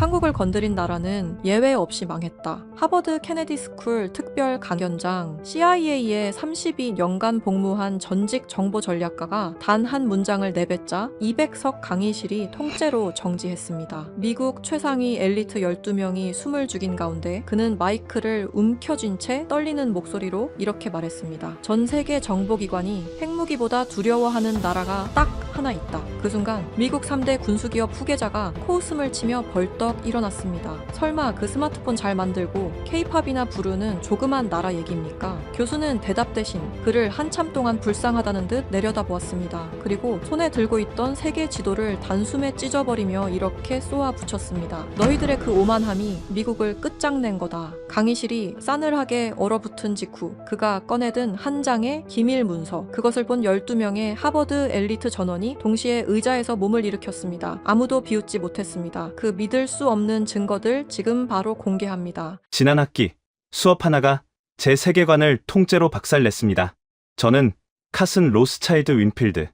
한국을 건드린 나라는 예외 없이 망했다. 하버드 케네디 스쿨 특별 강연장 CIA에 32년간 복무한 전직 정보 전략가가 단 한 문장을 내뱉자 200석 강의실이 통째로 정지했습니다. 미국 최상위 엘리트 12명이 숨을 죽인 가운데 그는 마이크를 움켜쥔 채 떨리는 목소리로 이렇게 말했습니다. 전 세계 정보기관이 핵무기보다 두려워하는 나라가 딱 하나 있다. 그 순간 미국 3대 군수기업 후계자가 코웃음을 치며 벌떡 일어났습니다. 설마 그 스마트폰 잘 만들고 K-팝이나 부르는 조그만 나라 얘기입니까? 교수는 대답 대신 그를 한참 동안 불쌍하다는 듯 내려다보았습니다. 그리고 손에 들고 있던 세계 지도를 단숨에 찢어버리며 이렇게 쏘아붙였습니다. 너희들의 그 오만함이 미국을 끝장낸 거다. 강의실이 싸늘하게 얼어붙은 직후 그가 꺼내든 한 장의 기밀 문서, 그것을 본 12명의 하버드 엘리트 전원이 동시에 의자에서 몸을 일으켰습니다. 아무도 비웃지 못했습니다. 그 믿을 수 없는 증거들 지금 바로 공개합니다. 지난 학기 수업 하나가 제 세계관을 통째로 박살냈습니다. 저는 카슨 로스차일드 윈필드,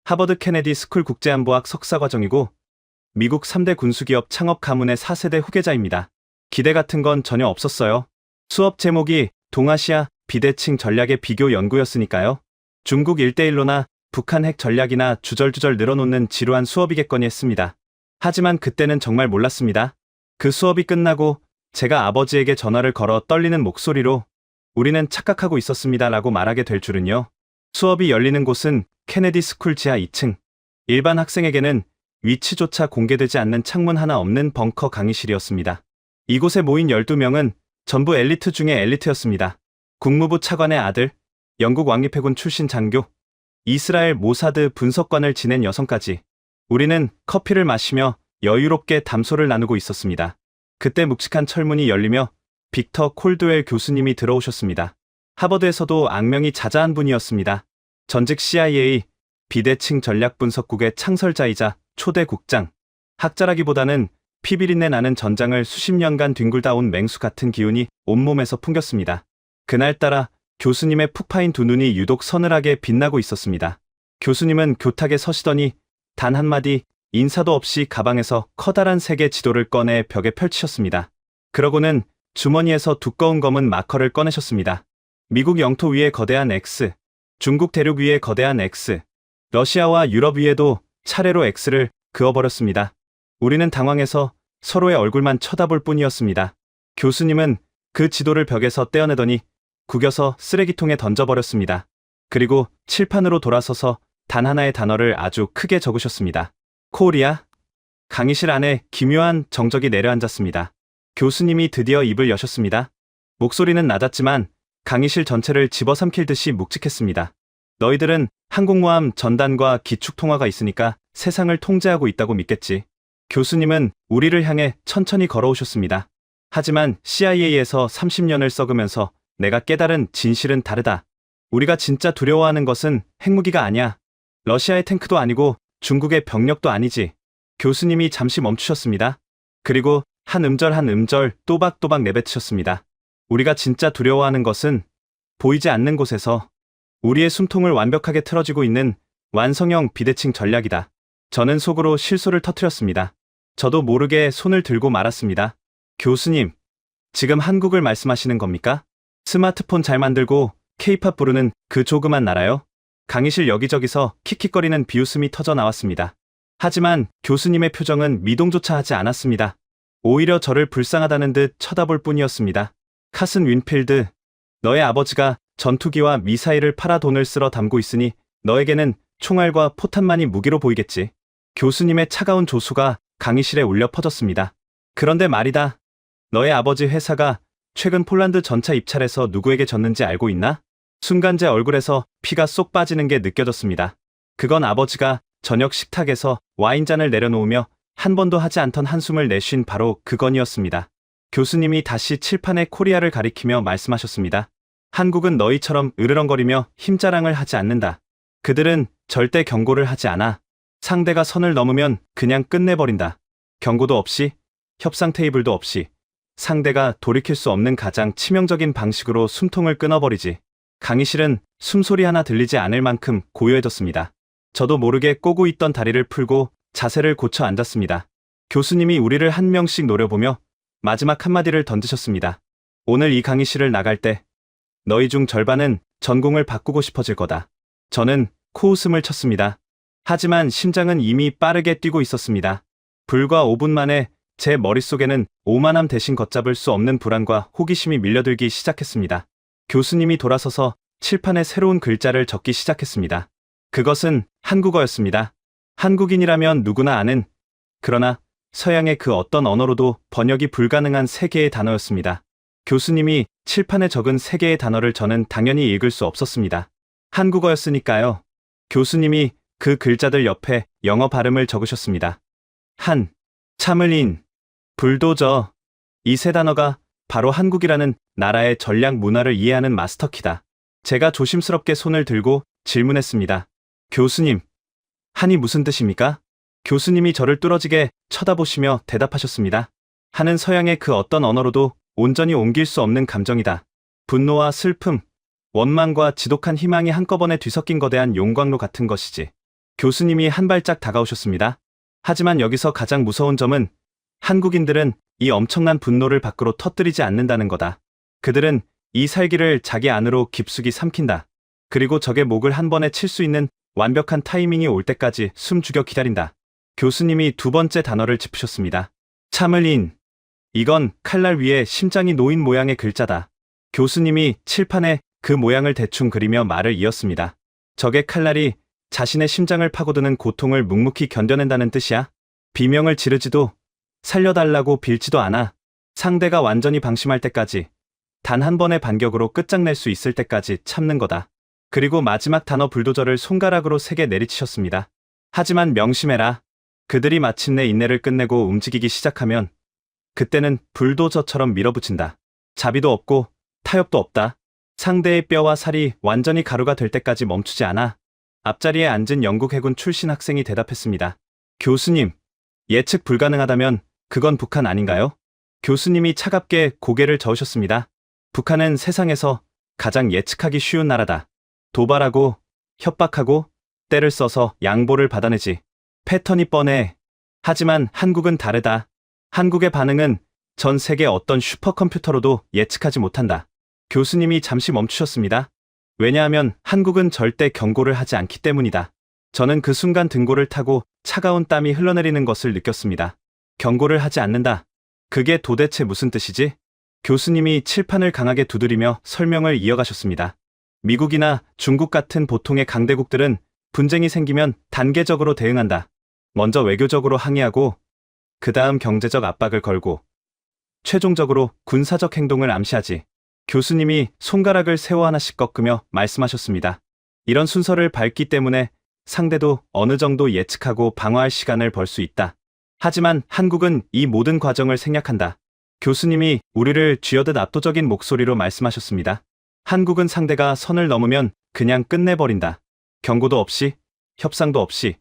하버드 케네디 스쿨 국제안보학 석사과정이고 미국 3대 군수기업 창업 가문의 4세대 후계자입니다. 기대 같은 건 전혀 없었어요. 수업 제목이 동아시아 비대칭 전략의 비교 연구였으니까요. 중국 1대1로나 북한 핵 전략이나 주절주절 늘어놓는 지루한 수업이겠거니 했습니다. 하지만 그때는 정말 몰랐습니다. 그 수업이 끝나고 제가 아버지에게 전화를 걸어 떨리는 목소리로 우리는 착각하고 있었습니다 라고 말하게 될 줄은요. 수업이 열리는 곳은 케네디 스쿨 지하 2층. 일반 학생에게는 위치조차 공개되지 않는 창문 하나 없는 벙커 강의실이었습니다. 이곳에 모인 12명은 전부 엘리트 중에 엘리트였습니다. 국무부 차관의 아들, 영국 왕립해군 출신 장교, 이스라엘 모사드 분석관을 지낸 여성까지 우리는 커피를 마시며 여유롭게 담소를 나누고 있었습니다. 그때 묵직한 철문이 열리며 빅터 콜드웰 교수님이 들어오셨습니다. 하버드에서도 악명이 자자한 분이었습니다. 전직 CIA 비대칭 전략분석국의 창설자이자 초대 국장, 학자라기보다는 피비린내 나는 전장을 수십 년간 뒹굴다 온 맹수 같은 기운이 온몸에서 풍겼습니다. 그날따라 교수님의 푹 파인 두 눈이 유독 서늘하게 빛나고 있었습니다. 교수님은 교탁에 서시더니 단 한마디 인사도 없이 가방에서 커다란 세계 지도를 꺼내 벽에 펼치셨습니다. 그러고는 주머니에서 두꺼운 검은 마커를 꺼내셨습니다. 미국 영토 위에 거대한 X, 중국 대륙 위에 거대한 X, 러시아와 유럽 위에도 차례로 X를 그어버렸습니다. 우리는 당황해서 서로의 얼굴만 쳐다볼 뿐이었습니다. 교수님은 그 지도를 벽에서 떼어내더니 구겨서 쓰레기통에 던져버렸습니다. 그리고 칠판으로 돌아서서 단 하나의 단어를 아주 크게 적으셨습니다. 코리아. 강의실 안에 기묘한 정적이 내려앉았습니다. 교수님이 드디어 입을 여셨습니다. 목소리는 낮았지만 강의실 전체를 집어삼킬 듯이 묵직했습니다. 너희들은 항공모함 전단과 기축통화가 있으니까 세상을 통제하고 있다고 믿겠지. 교수님은 우리를 향해 천천히 걸어오셨습니다. 하지만 CIA에서 30년을 썩으면서 내가 깨달은 진실은 다르다. 우리가 진짜 두려워하는 것은 핵무기가 아니야. 러시아의 탱크도 아니고 중국의 병력도 아니지. 교수님이 잠시 멈추셨습니다. 그리고 한 음절 또박또박 내뱉으셨습니다. 우리가 진짜 두려워하는 것은 보이지 않는 곳에서 우리의 숨통을 완벽하게 틀어지고 있는 완성형 비대칭 전략이다. 저는 속으로 실소를 터뜨렸습니다. 저도 모르게 손을 들고 말았습니다. 교수님, 지금 한국을 말씀하시는 겁니까? 스마트폰 잘 만들고 K-팝 부르는 그 조그만 나라요? 강의실 여기저기서 킥킥거리는 비웃음이 터져 나왔습니다. 하지만 교수님의 표정은 미동조차 하지 않았습니다. 오히려 저를 불쌍하다는 듯 쳐다볼 뿐이었습니다. 카슨 윈필드, 너의 아버지가 전투기와 미사일을 팔아 돈을 쓸어 담고 있으니 너에게는 총알과 포탄만이 무기로 보이겠지. 교수님의 차가운 조수가 강의실에 울려 퍼졌습니다. 그런데 말이다. 너의 아버지 회사가 최근 폴란드 전차 입찰에서 누구에게 졌는지 알고 있나? 순간 제 얼굴에서 피가 쏙 빠지는 게 느껴졌습니다. 그건 아버지가 저녁 식탁에서 와인잔을 내려놓으며 한 번도 하지 않던 한숨을 내쉰 바로 그건이었습니다. 교수님이 다시 칠판에 코리아를 가리키며 말씀하셨습니다. 한국은 너희처럼 으르렁거리며 힘자랑을 하지 않는다. 그들은 절대 경고를 하지 않아. 상대가 선을 넘으면 그냥 끝내버린다. 경고도 없이, 협상 테이블도 없이. 상대가 돌이킬 수 없는 가장 치명적인 방식으로 숨통을 끊어버리지. 강의실은 숨소리 하나 들리지 않을 만큼 고요해졌습니다. 저도 모르게 꼬고 있던 다리를 풀고 자세를 고쳐 앉았습니다. 교수님이 우리를 한 명씩 노려보며 마지막 한마디를 던지셨습니다. 오늘 이 강의실을 나갈 때 너희 중 절반은 전공을 바꾸고 싶어질 거다. 저는 코웃음을 쳤습니다. 하지만 심장은 이미 빠르게 뛰고 있었습니다. 불과 5분 만에 제 머릿속에는 오만함 대신 걷잡을 수 없는 불안과 호기심이 밀려들기 시작했습니다. 교수님이 돌아서서 칠판에 새로운 글자를 적기 시작했습니다. 그것은 한국어였습니다. 한국인이라면 누구나 아는, 그러나 서양의 그 어떤 언어로도 번역이 불가능한 세 개의 단어였습니다. 교수님이 칠판에 적은 세 개의 단어를 저는 당연히 읽을 수 없었습니다. 한국어였으니까요. 교수님이 그 글자들 옆에 영어 발음을 적으셨습니다. 한, 참을 인, 불도저. 이 세 단어가 바로 한국이라는 나라의 전략 문화를 이해하는 마스터키다. 제가 조심스럽게 손을 들고 질문했습니다. 교수님, 한이 무슨 뜻입니까? 교수님이 저를 뚫어지게 쳐다보시며 대답하셨습니다. 한은 서양의 그 어떤 언어로도 온전히 옮길 수 없는 감정이다. 분노와 슬픔, 원망과 지독한 희망이 한꺼번에 뒤섞인 거대한 용광로 같은 것이지. 교수님이 한 발짝 다가오셨습니다. 하지만 여기서 가장 무서운 점은 한국인들은 이 엄청난 분노를 밖으로 터뜨리지 않는다는 거다. 그들은 이 살기를 자기 안으로 깊숙이 삼킨다. 그리고 적의 목을 한 번에 칠 수 있는 완벽한 타이밍이 올 때까지 숨 죽여 기다린다. 교수님이 두 번째 단어를 짚으셨습니다. 참을 인. 이건 칼날 위에 심장이 놓인 모양의 글자다. 교수님이 칠판에 그 모양을 대충 그리며 말을 이었습니다. 적의 칼날이 자신의 심장을 파고드는 고통을 묵묵히 견뎌낸다는 뜻이야. 비명을 지르지도 살려달라고 빌지도 않아. 상대가 완전히 방심할 때까지, 단 한 번의 반격으로 끝장낼 수 있을 때까지 참는 거다. 그리고 마지막 단어 불도저를 손가락으로 세게 내리치셨습니다. 하지만 명심해라. 그들이 마침내 인내를 끝내고 움직이기 시작하면 그때는 불도저처럼 밀어붙인다. 자비도 없고 타협도 없다. 상대의 뼈와 살이 완전히 가루가 될 때까지 멈추지 않아. 앞자리에 앉은 영국 해군 출신 학생이 대답했습니다. 교수님, 예측 불가능하다면 그건 북한 아닌가요? 교수님이 차갑게 고개를 저으셨습니다. 북한은 세상에서 가장 예측하기 쉬운 나라다. 도발하고 협박하고 때를 써서 양보를 받아내지. 패턴이 뻔해. 하지만 한국은 다르다. 한국의 반응은 전 세계 어떤 슈퍼컴퓨터로도 예측하지 못한다. 교수님이 잠시 멈추셨습니다. 왜냐하면 한국은 절대 경고를 하지 않기 때문이다. 저는 그 순간 등골을 타고 차가운 땀이 흘러내리는 것을 느꼈습니다. 경고를 하지 않는다. 그게 도대체 무슨 뜻이지? 교수님이 칠판을 강하게 두드리며 설명을 이어가셨습니다. 미국이나 중국 같은 보통의 강대국들은 분쟁이 생기면 단계적으로 대응한다. 먼저 외교적으로 항의하고 그 다음 경제적 압박을 걸고 최종적으로 군사적 행동을 암시하지. 교수님이 손가락을 세워 하나씩 꺾으며 말씀하셨습니다. 이런 순서를 밟기 때문에 상대도 어느 정도 예측하고 방어할 시간을 벌 수 있다. 하지만 한국은 이 모든 과정을 생략한다. 교수님이 우리를 쥐어듯 압도적인 목소리로 말씀하셨습니다. 한국은 상대가 선을 넘으면 그냥 끝내버린다. 경고도 없이, 협상도 없이,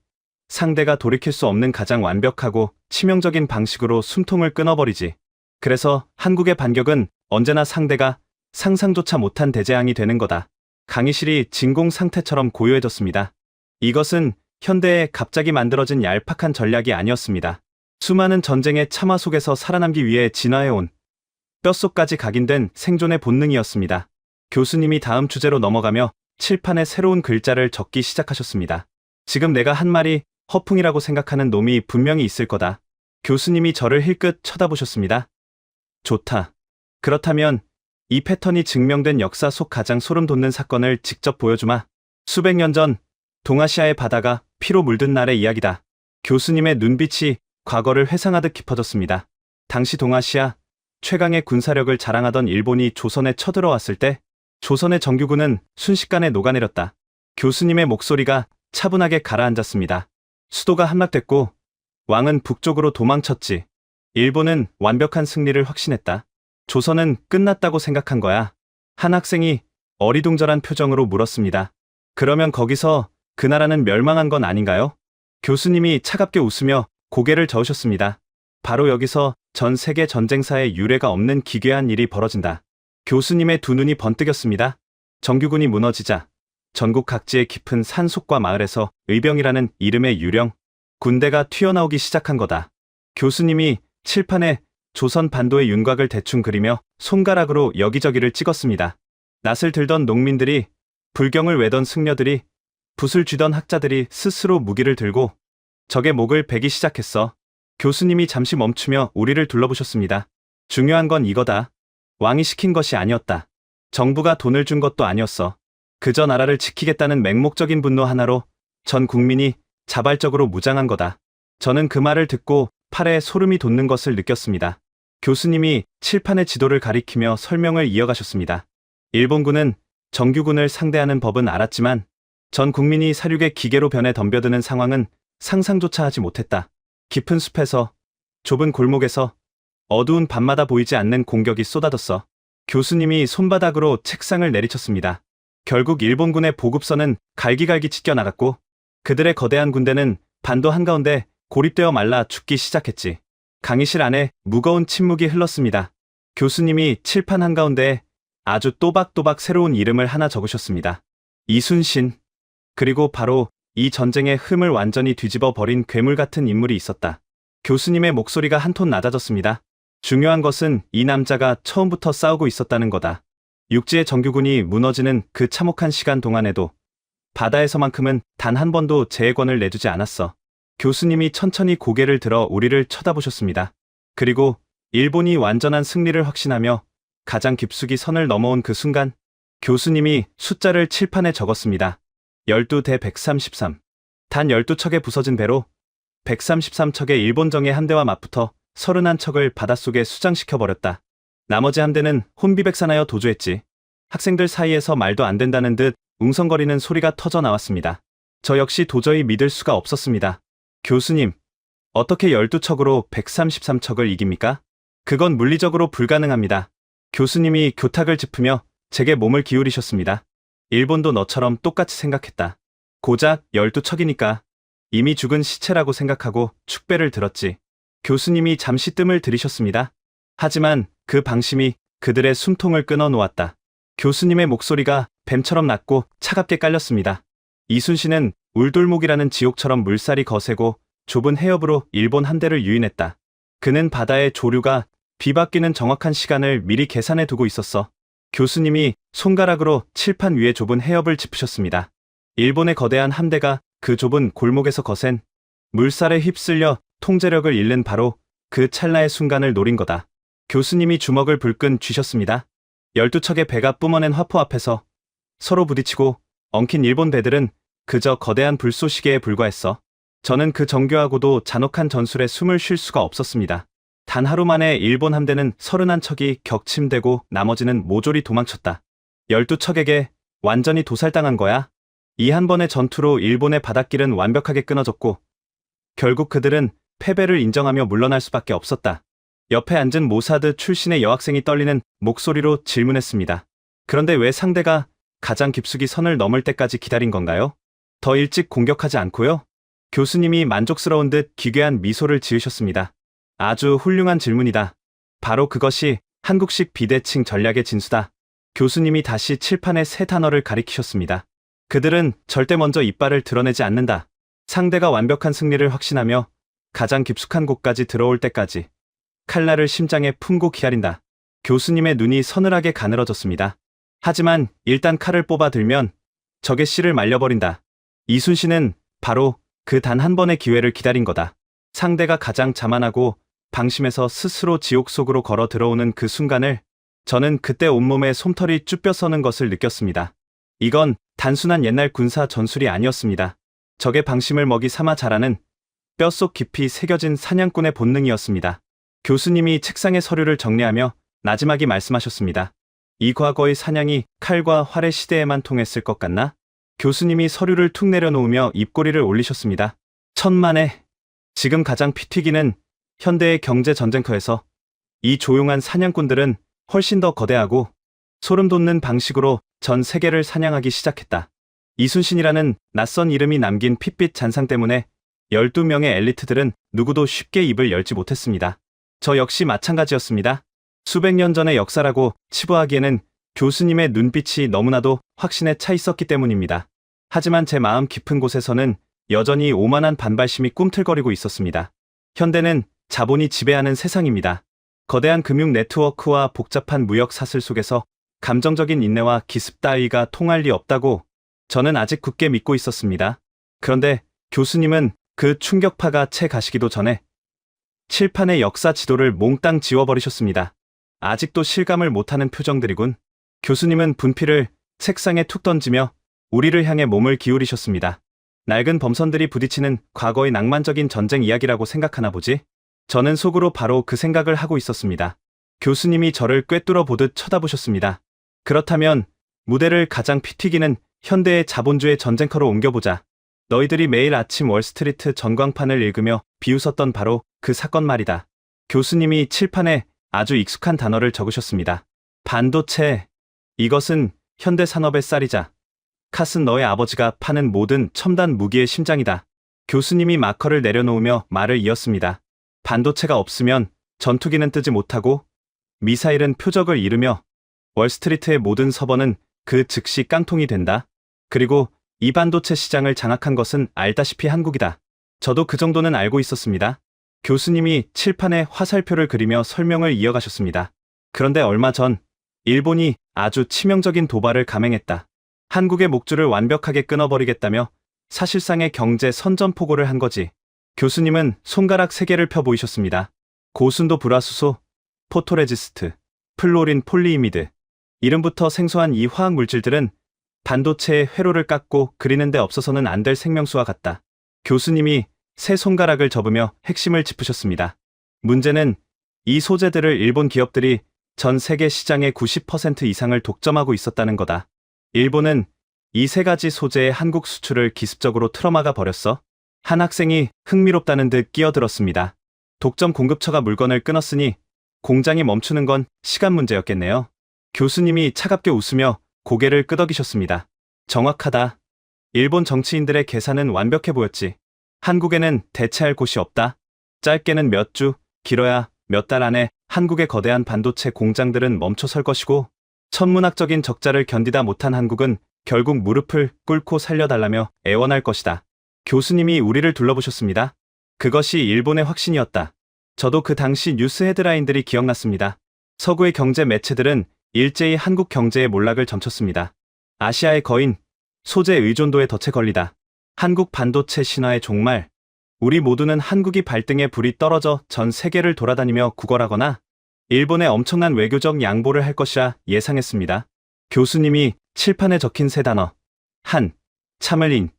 상대가 돌이킬 수 없는 가장 완벽하고 치명적인 방식으로 숨통을 끊어버리지. 그래서 한국의 반격은 언제나 상대가 상상조차 못한 대재앙이 되는 거다. 강의실이 진공 상태처럼 고요해졌습니다. 이것은 현대에 갑자기 만들어진 얄팍한 전략이 아니었습니다. 수많은 전쟁의 참화 속에서 살아남기 위해 진화해온 뼛속까지 각인된 생존의 본능이었습니다. 교수님이 다음 주제로 넘어가며 칠판에 새로운 글자를 적기 시작하셨습니다. 지금 내가 한 말이 허풍이라고 생각하는 놈이 분명히 있을 거다. 교수님이 저를 힐끗 쳐다보셨습니다. 좋다. 그렇다면 이 패턴이 증명된 역사 속 가장 소름 돋는 사건을 직접 보여주마. 수백 년 전 동아시아의 바다가 피로 물든 날의 이야기다. 교수님의 눈빛이 과거를 회상하듯 깊어졌습니다. 당시 동아시아 최강의 군사력을 자랑하던 일본이 조선에 쳐들어왔을 때 조선의 정규군은 순식간에 녹아내렸다. 교수님의 목소리가 차분하게 가라앉았습니다. 수도가 함락됐고 왕은 북쪽으로 도망쳤지. 일본은 완벽한 승리를 확신했다. 조선은 끝났다고 생각한 거야. 한 학생이 어리둥절한 표정으로 물었습니다. 그러면 거기서 그 나라는 멸망한 건 아닌가요? 교수님이 차갑게 웃으며 고개를 저으셨습니다. 바로 여기서 전 세계 전쟁사에 유례가 없는 기괴한 일이 벌어진다. 교수님의 두 눈이 번뜩였습니다. 정규군이 무너지자 전국 각지의 깊은 산속과 마을에서 의병이라는 이름의 유령, 군대가 튀어나오기 시작한 거다. 교수님이 칠판에 조선 반도의 윤곽을 대충 그리며 손가락으로 여기저기를 찍었습니다. 낫을 들던 농민들이, 불경을 외던 승려들이, 붓을 쥐던 학자들이 스스로 무기를 들고 적의 목을 베기 시작했어. 교수님이 잠시 멈추며 우리를 둘러보셨습니다. 중요한 건 이거다. 왕이 시킨 것이 아니었다. 정부가 돈을 준 것도 아니었어. 그저 나라를 지키겠다는 맹목적인 분노 하나로 전 국민이 자발적으로 무장한 거다. 저는 그 말을 듣고 팔에 소름이 돋는 것을 느꼈습니다. 교수님이 칠판의 지도를 가리키며 설명을 이어가셨습니다. 일본군은 정규군을 상대하는 법은 알았지만 전 국민이 사륙의 기계로 변해 덤벼드는 상황은 상상조차 하지 못했다. 깊은 숲에서, 좁은 골목에서, 어두운 밤마다 보이지 않는 공격이 쏟아졌어. 교수님이 손바닥으로 책상을 내리쳤습니다. 결국 일본군의 보급선은 갈기갈기 찢겨나갔고 그들의 거대한 군대는 반도 한가운데 고립되어 말라 죽기 시작했지. 강의실 안에 무거운 침묵이 흘렀습니다. 교수님이 칠판 한가운데에 아주 또박또박 새로운 이름을 하나 적으셨습니다. 이순신. 그리고 바로 이 전쟁의 흠을 완전히 뒤집어 버린 괴물 같은 인물이 있었다. 교수님의 목소리가 한 톤 낮아졌습니다. 중요한 것은 이 남자가 처음부터 싸우고 있었다는 거다. 육지의 정규군이 무너지는 그 참혹한 시간 동안에도 바다에서만큼은 단 한 번도 재해권을 내주지 않았어. 교수님이 천천히 고개를 들어 우리를 쳐다보셨습니다. 그리고 일본이 완전한 승리를 확신하며 가장 깊숙이 선을 넘어온 그 순간 교수님이 숫자를 칠판에 적었습니다. 12대 133. 단 12척의 부서진 배로 133척의 일본정예 함대와 맞붙어 31척을 바닷속에 수장시켜버렸다. 나머지 함대는 혼비백산하여 도주했지. 학생들 사이에서 말도 안 된다는 듯 웅성거리는 소리가 터져 나왔습니다. 저 역시 도저히 믿을 수가 없었습니다. 교수님, 어떻게 12척으로 133척을 이깁니까? 그건 물리적으로 불가능합니다. 교수님이 교탁을 짚으며 제게 몸을 기울이셨습니다. 일본도 너처럼 똑같이 생각했다. 고작 12척이니까 이미 죽은 시체라고 생각하고 축배를 들었지. 교수님이 잠시 뜸을 들이셨습니다. 하지만 그 방심이 그들의 숨통을 끊어 놓았다. 교수님의 목소리가 뱀처럼 낮고 차갑게 깔렸습니다. 이순신은 울돌목이라는 지옥처럼 물살이 거세고 좁은 해협으로 일본 함대를 유인했다. 그는 바다의 조류가 비바뀌는 정확한 시간을 미리 계산해 두고 있었어. 교수님이 손가락으로 칠판 위에 좁은 해협을 짚으셨습니다. 일본의 거대한 함대가 그 좁은 골목에서 거센 물살에 휩쓸려 통제력을 잃는 바로 그 찰나의 순간을 노린 거다. 교수님이 주먹을 불끈 쥐셨습니다. 12척의 배가 뿜어낸 화포 앞에서 서로 부딪히고 엉킨 일본 배들은 그저 거대한 불쏘시개에 불과했어. 저는 그 정교하고도 잔혹한 전술에 숨을 쉴 수가 없었습니다. 단 하루 만에 일본 함대는 31척이 격침되고 나머지는 모조리 도망쳤다. 12척에게 완전히 도살당한 거야. 이 한 번의 전투로 일본의 바닷길은 완벽하게 끊어졌고 결국 그들은 패배를 인정하며 물러날 수밖에 없었다. 옆에 앉은 모사드 출신의 여학생이 떨리는 목소리로 질문했습니다. 그런데 왜 상대가 가장 깊숙이 선을 넘을 때까지 기다린 건가요? 더 일찍 공격하지 않고요? 교수님이 만족스러운 듯 기괴한 미소를 지으셨습니다. 아주 훌륭한 질문이다. 바로 그것이 한국식 비대칭 전략의 진수다. 교수님이 다시 칠판에 세 단어를 가리키셨습니다. 그들은 절대 먼저 이빨을 드러내지 않는다. 상대가 완벽한 승리를 확신하며 가장 깊숙한 곳까지 들어올 때까지 칼날을 심장에 품고 기다린다. 교수님의 눈이 서늘하게 가늘어졌습니다. 하지만 일단 칼을 뽑아 들면 적의 씨를 말려버린다. 이순신은 바로 그 단 한 번의 기회를 기다린 거다. 상대가 가장 자만하고 방심해서 스스로 지옥 속으로 걸어 들어오는 그 순간을 저는 그때 온몸에 솜털이 쭈뼛서는 것을 느꼈습니다. 이건 단순한 옛날 군사 전술이 아니었습니다. 적의 방심을 먹이 삼아 자라는 뼛속 깊이 새겨진 사냥꾼의 본능이었습니다. 교수님이 책상에 서류를 정리하며 나지막이 말씀하셨습니다. 이 과거의 사냥이 칼과 활의 시대에만 통했을 것 같나? 교수님이 서류를 툭 내려놓으며 입꼬리를 올리셨습니다. 천만에 지금 가장 피 튀기는 현대의 경제 전쟁터에서 이 조용한 사냥꾼들은 훨씬 더 거대하고 소름 돋는 방식으로 전 세계를 사냥하기 시작했다. 이순신이라는 낯선 이름이 남긴 핏빛 잔상 때문에 12명의 엘리트들은 누구도 쉽게 입을 열지 못했습니다. 저 역시 마찬가지였습니다. 수백 년 전의 역사라고 치부하기에는 교수님의 눈빛이 너무나도 확신에 차 있었기 때문입니다. 하지만 제 마음 깊은 곳에서는 여전히 오만한 반발심이 꿈틀거리고 있었습니다. 현대는 자본이 지배하는 세상입니다. 거대한 금융 네트워크와 복잡한 무역 사슬 속에서 감정적인 인내와 기습 따위가 통할 리 없다고 저는 아직 굳게 믿고 있었습니다. 그런데 교수님은 그 충격파가 채 가시기도 전에 칠판의 역사 지도를 몽땅 지워버리셨습니다. 아직도 실감을 못하는 표정들이군. 교수님은 분필을 책상에 툭 던지며 우리를 향해 몸을 기울이셨습니다. 낡은 범선들이 부딪히는 과거의 낭만적인 전쟁 이야기라고 생각하나 보지? 저는 속으로 바로 그 생각을 하고 있었습니다. 교수님이 저를 꿰뚫어 보듯 쳐다보셨습니다. 그렇다면 무대를 가장 피 튀기는 현대의 자본주의 전쟁터로 옮겨보자. 너희들이 매일 아침 월스트리트 전광판을 읽으며 비웃었던 바로 그 사건 말이다. 교수님이 칠판에 아주 익숙한 단어를 적으셨습니다. 반도체. 이것은 현대 산업의 쌀이자. 카슨 너의 아버지가 파는 모든 첨단 무기의 심장이다. 교수님이 마커를 내려놓으며 말을 이었습니다. 반도체가 없으면 전투기는 뜨지 못하고 미사일은 표적을 잃으며 월스트리트의 모든 서버는 그 즉시 깡통이 된다. 그리고 이 반도체 시장을 장악한 것은 알다시피 한국이다. 저도 그 정도는 알고 있었습니다. 교수님이 칠판에 화살표를 그리며 설명을 이어가셨습니다. 그런데 얼마 전 일본이 아주 치명적인 도발을 감행했다. 한국의 목줄을 완벽하게 끊어버리겠다며 사실상의 경제 선전포고를 한 거지. 교수님은 손가락 3개를 펴 보이셨습니다. 고순도 불화수소, 포토레지스트, 플로린 폴리이미드. 이름부터 생소한 이 화학 물질들은 반도체의 회로를 깎고 그리는 데 없어서는 안 될 생명수와 같다. 교수님이 세 손가락을 접으며 핵심을 짚으셨습니다. 문제는 이 소재들을 일본 기업들이 전 세계 시장의 90% 이상을 독점하고 있었다는 거다. 일본은 이 3가지 소재의 한국 수출을 기습적으로 틀어막아 버렸어. 한 학생이 흥미롭다는 듯 끼어들었습니다. 독점 공급처가 물건을 끊었으니 공장이 멈추는 건 시간 문제였겠네요. 교수님이 차갑게 웃으며 고개를 끄덕이셨습니다. 정확하다. 일본 정치인들의 계산은 완벽해 보였지. 한국에는 대체할 곳이 없다. 짧게는 몇 주, 길어야 몇 달 안에 한국의 거대한 반도체 공장들은 멈춰설 것이고 천문학적인 적자를 견디다 못한 한국은 결국 무릎을 꿇고 살려달라며 애원할 것이다. 교수님이 우리를 둘러보셨습니다. 그것이 일본의 확신이었다. 저도 그 당시 뉴스 헤드라인들이 기억났습니다. 서구의 경제 매체들은 일제히 한국 경제의 몰락을 점쳤습니다. 아시아의 거인, 소재 의존도에 덫에 걸리다. 한국 반도체 신화의 종말. 우리 모두는 한국이 발등에 불이 떨어져 전 세계를 돌아다니며 구걸하거나 일본에 엄청난 외교적 양보를 할 것이라 예상했습니다. 교수님이 칠판에 적힌 3단어. 한, 참을인,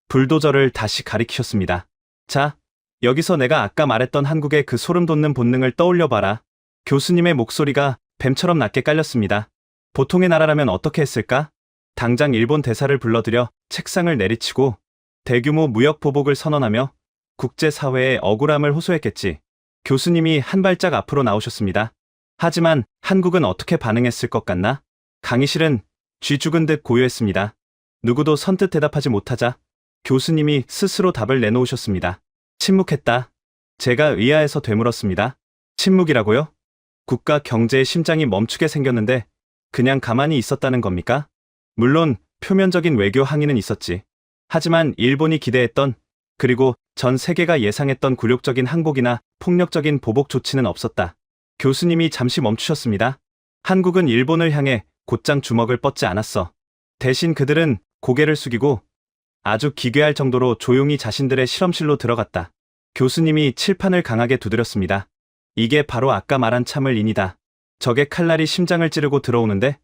불도저를 다시 가리키셨습니다. 자, 여기서 내가 아까 말했던 한국의 그 소름 돋는 본능을 떠올려봐라. 교수님의 목소리가 뱀처럼 낮게 깔렸습니다. 보통의 나라라면 어떻게 했을까? 당장 일본 대사를 불러들여 책상을 내리치고 대규모 무역 보복을 선언하며 국제사회의 억울함을 호소했겠지. 교수님이 한 발짝 앞으로 나오셨습니다. 하지만 한국은 어떻게 반응했을 것 같나? 강의실은 쥐 죽은 듯 고요했습니다. 누구도 선뜻 대답하지 못하자 교수님이 스스로 답을 내놓으셨습니다. 침묵했다. 제가 의아해서 되물었습니다. 침묵이라고요? 국가 경제의 심장이 멈추게 생겼는데 그냥 가만히 있었다는 겁니까? 물론 표면적인 외교 항의는 있었지. 하지만 일본이 기대했던, 그리고 전 세계가 예상했던 굴욕적인 항복이나 폭력적인 보복 조치는 없었다. 교수님이 잠시 멈추셨습니다. 한국은 일본을 향해 곧장 주먹을 뻗지 않았어. 대신 그들은 고개를 숙이고 아주 기괴할 정도로 조용히 자신들의 실험실로 들어갔다. 교수님이 칠판을 강하게 두드렸습니다. 이게 바로 아까 말한 참을인이다. 적의 칼날이 심장을 찌르고 들어오는데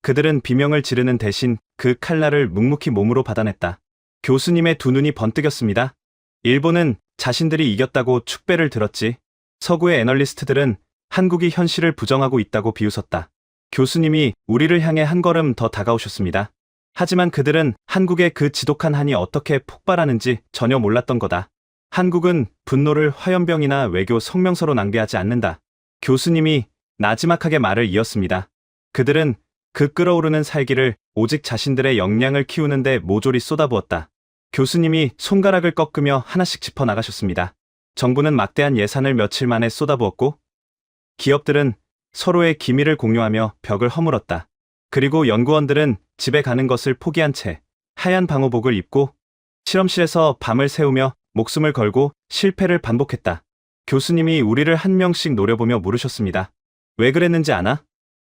그들은 비명을 지르는 대신 그 칼날을 묵묵히 몸으로 받아냈다. 교수님의 두 눈이 번뜩였습니다. 일본은 자신들이 이겼다고 축배를 들었지. 서구의 애널리스트들은 한국이 현실을 부정하고 있다고 비웃었다. 교수님이 우리를 향해 한 걸음 더 다가오셨습니다. 하지만 그들은 한국의 그 지독한 한이 어떻게 폭발하는지 전혀 몰랐던 거다. 한국은 분노를 화염병이나 외교 성명서로 낭비하지 않는다. 교수님이 나지막하게 말을 이었습니다. 그들은 그 끓어오르는 살기를 오직 자신들의 역량을 키우는데 모조리 쏟아부었다. 교수님이 손가락을 꺾으며 하나씩 짚어 나가셨습니다. 정부는 막대한 예산을 며칠 만에 쏟아부었고 기업들은 서로의 기밀을 공유하며 벽을 허물었다. 그리고 연구원들은 집에 가는 것을 포기한 채 하얀 방호복을 입고 실험실에서 밤을 새우며 목숨을 걸고 실패를 반복했다. 교수님이 우리를 한 명씩 노려보며 물으셨습니다. 왜 그랬는지 아나?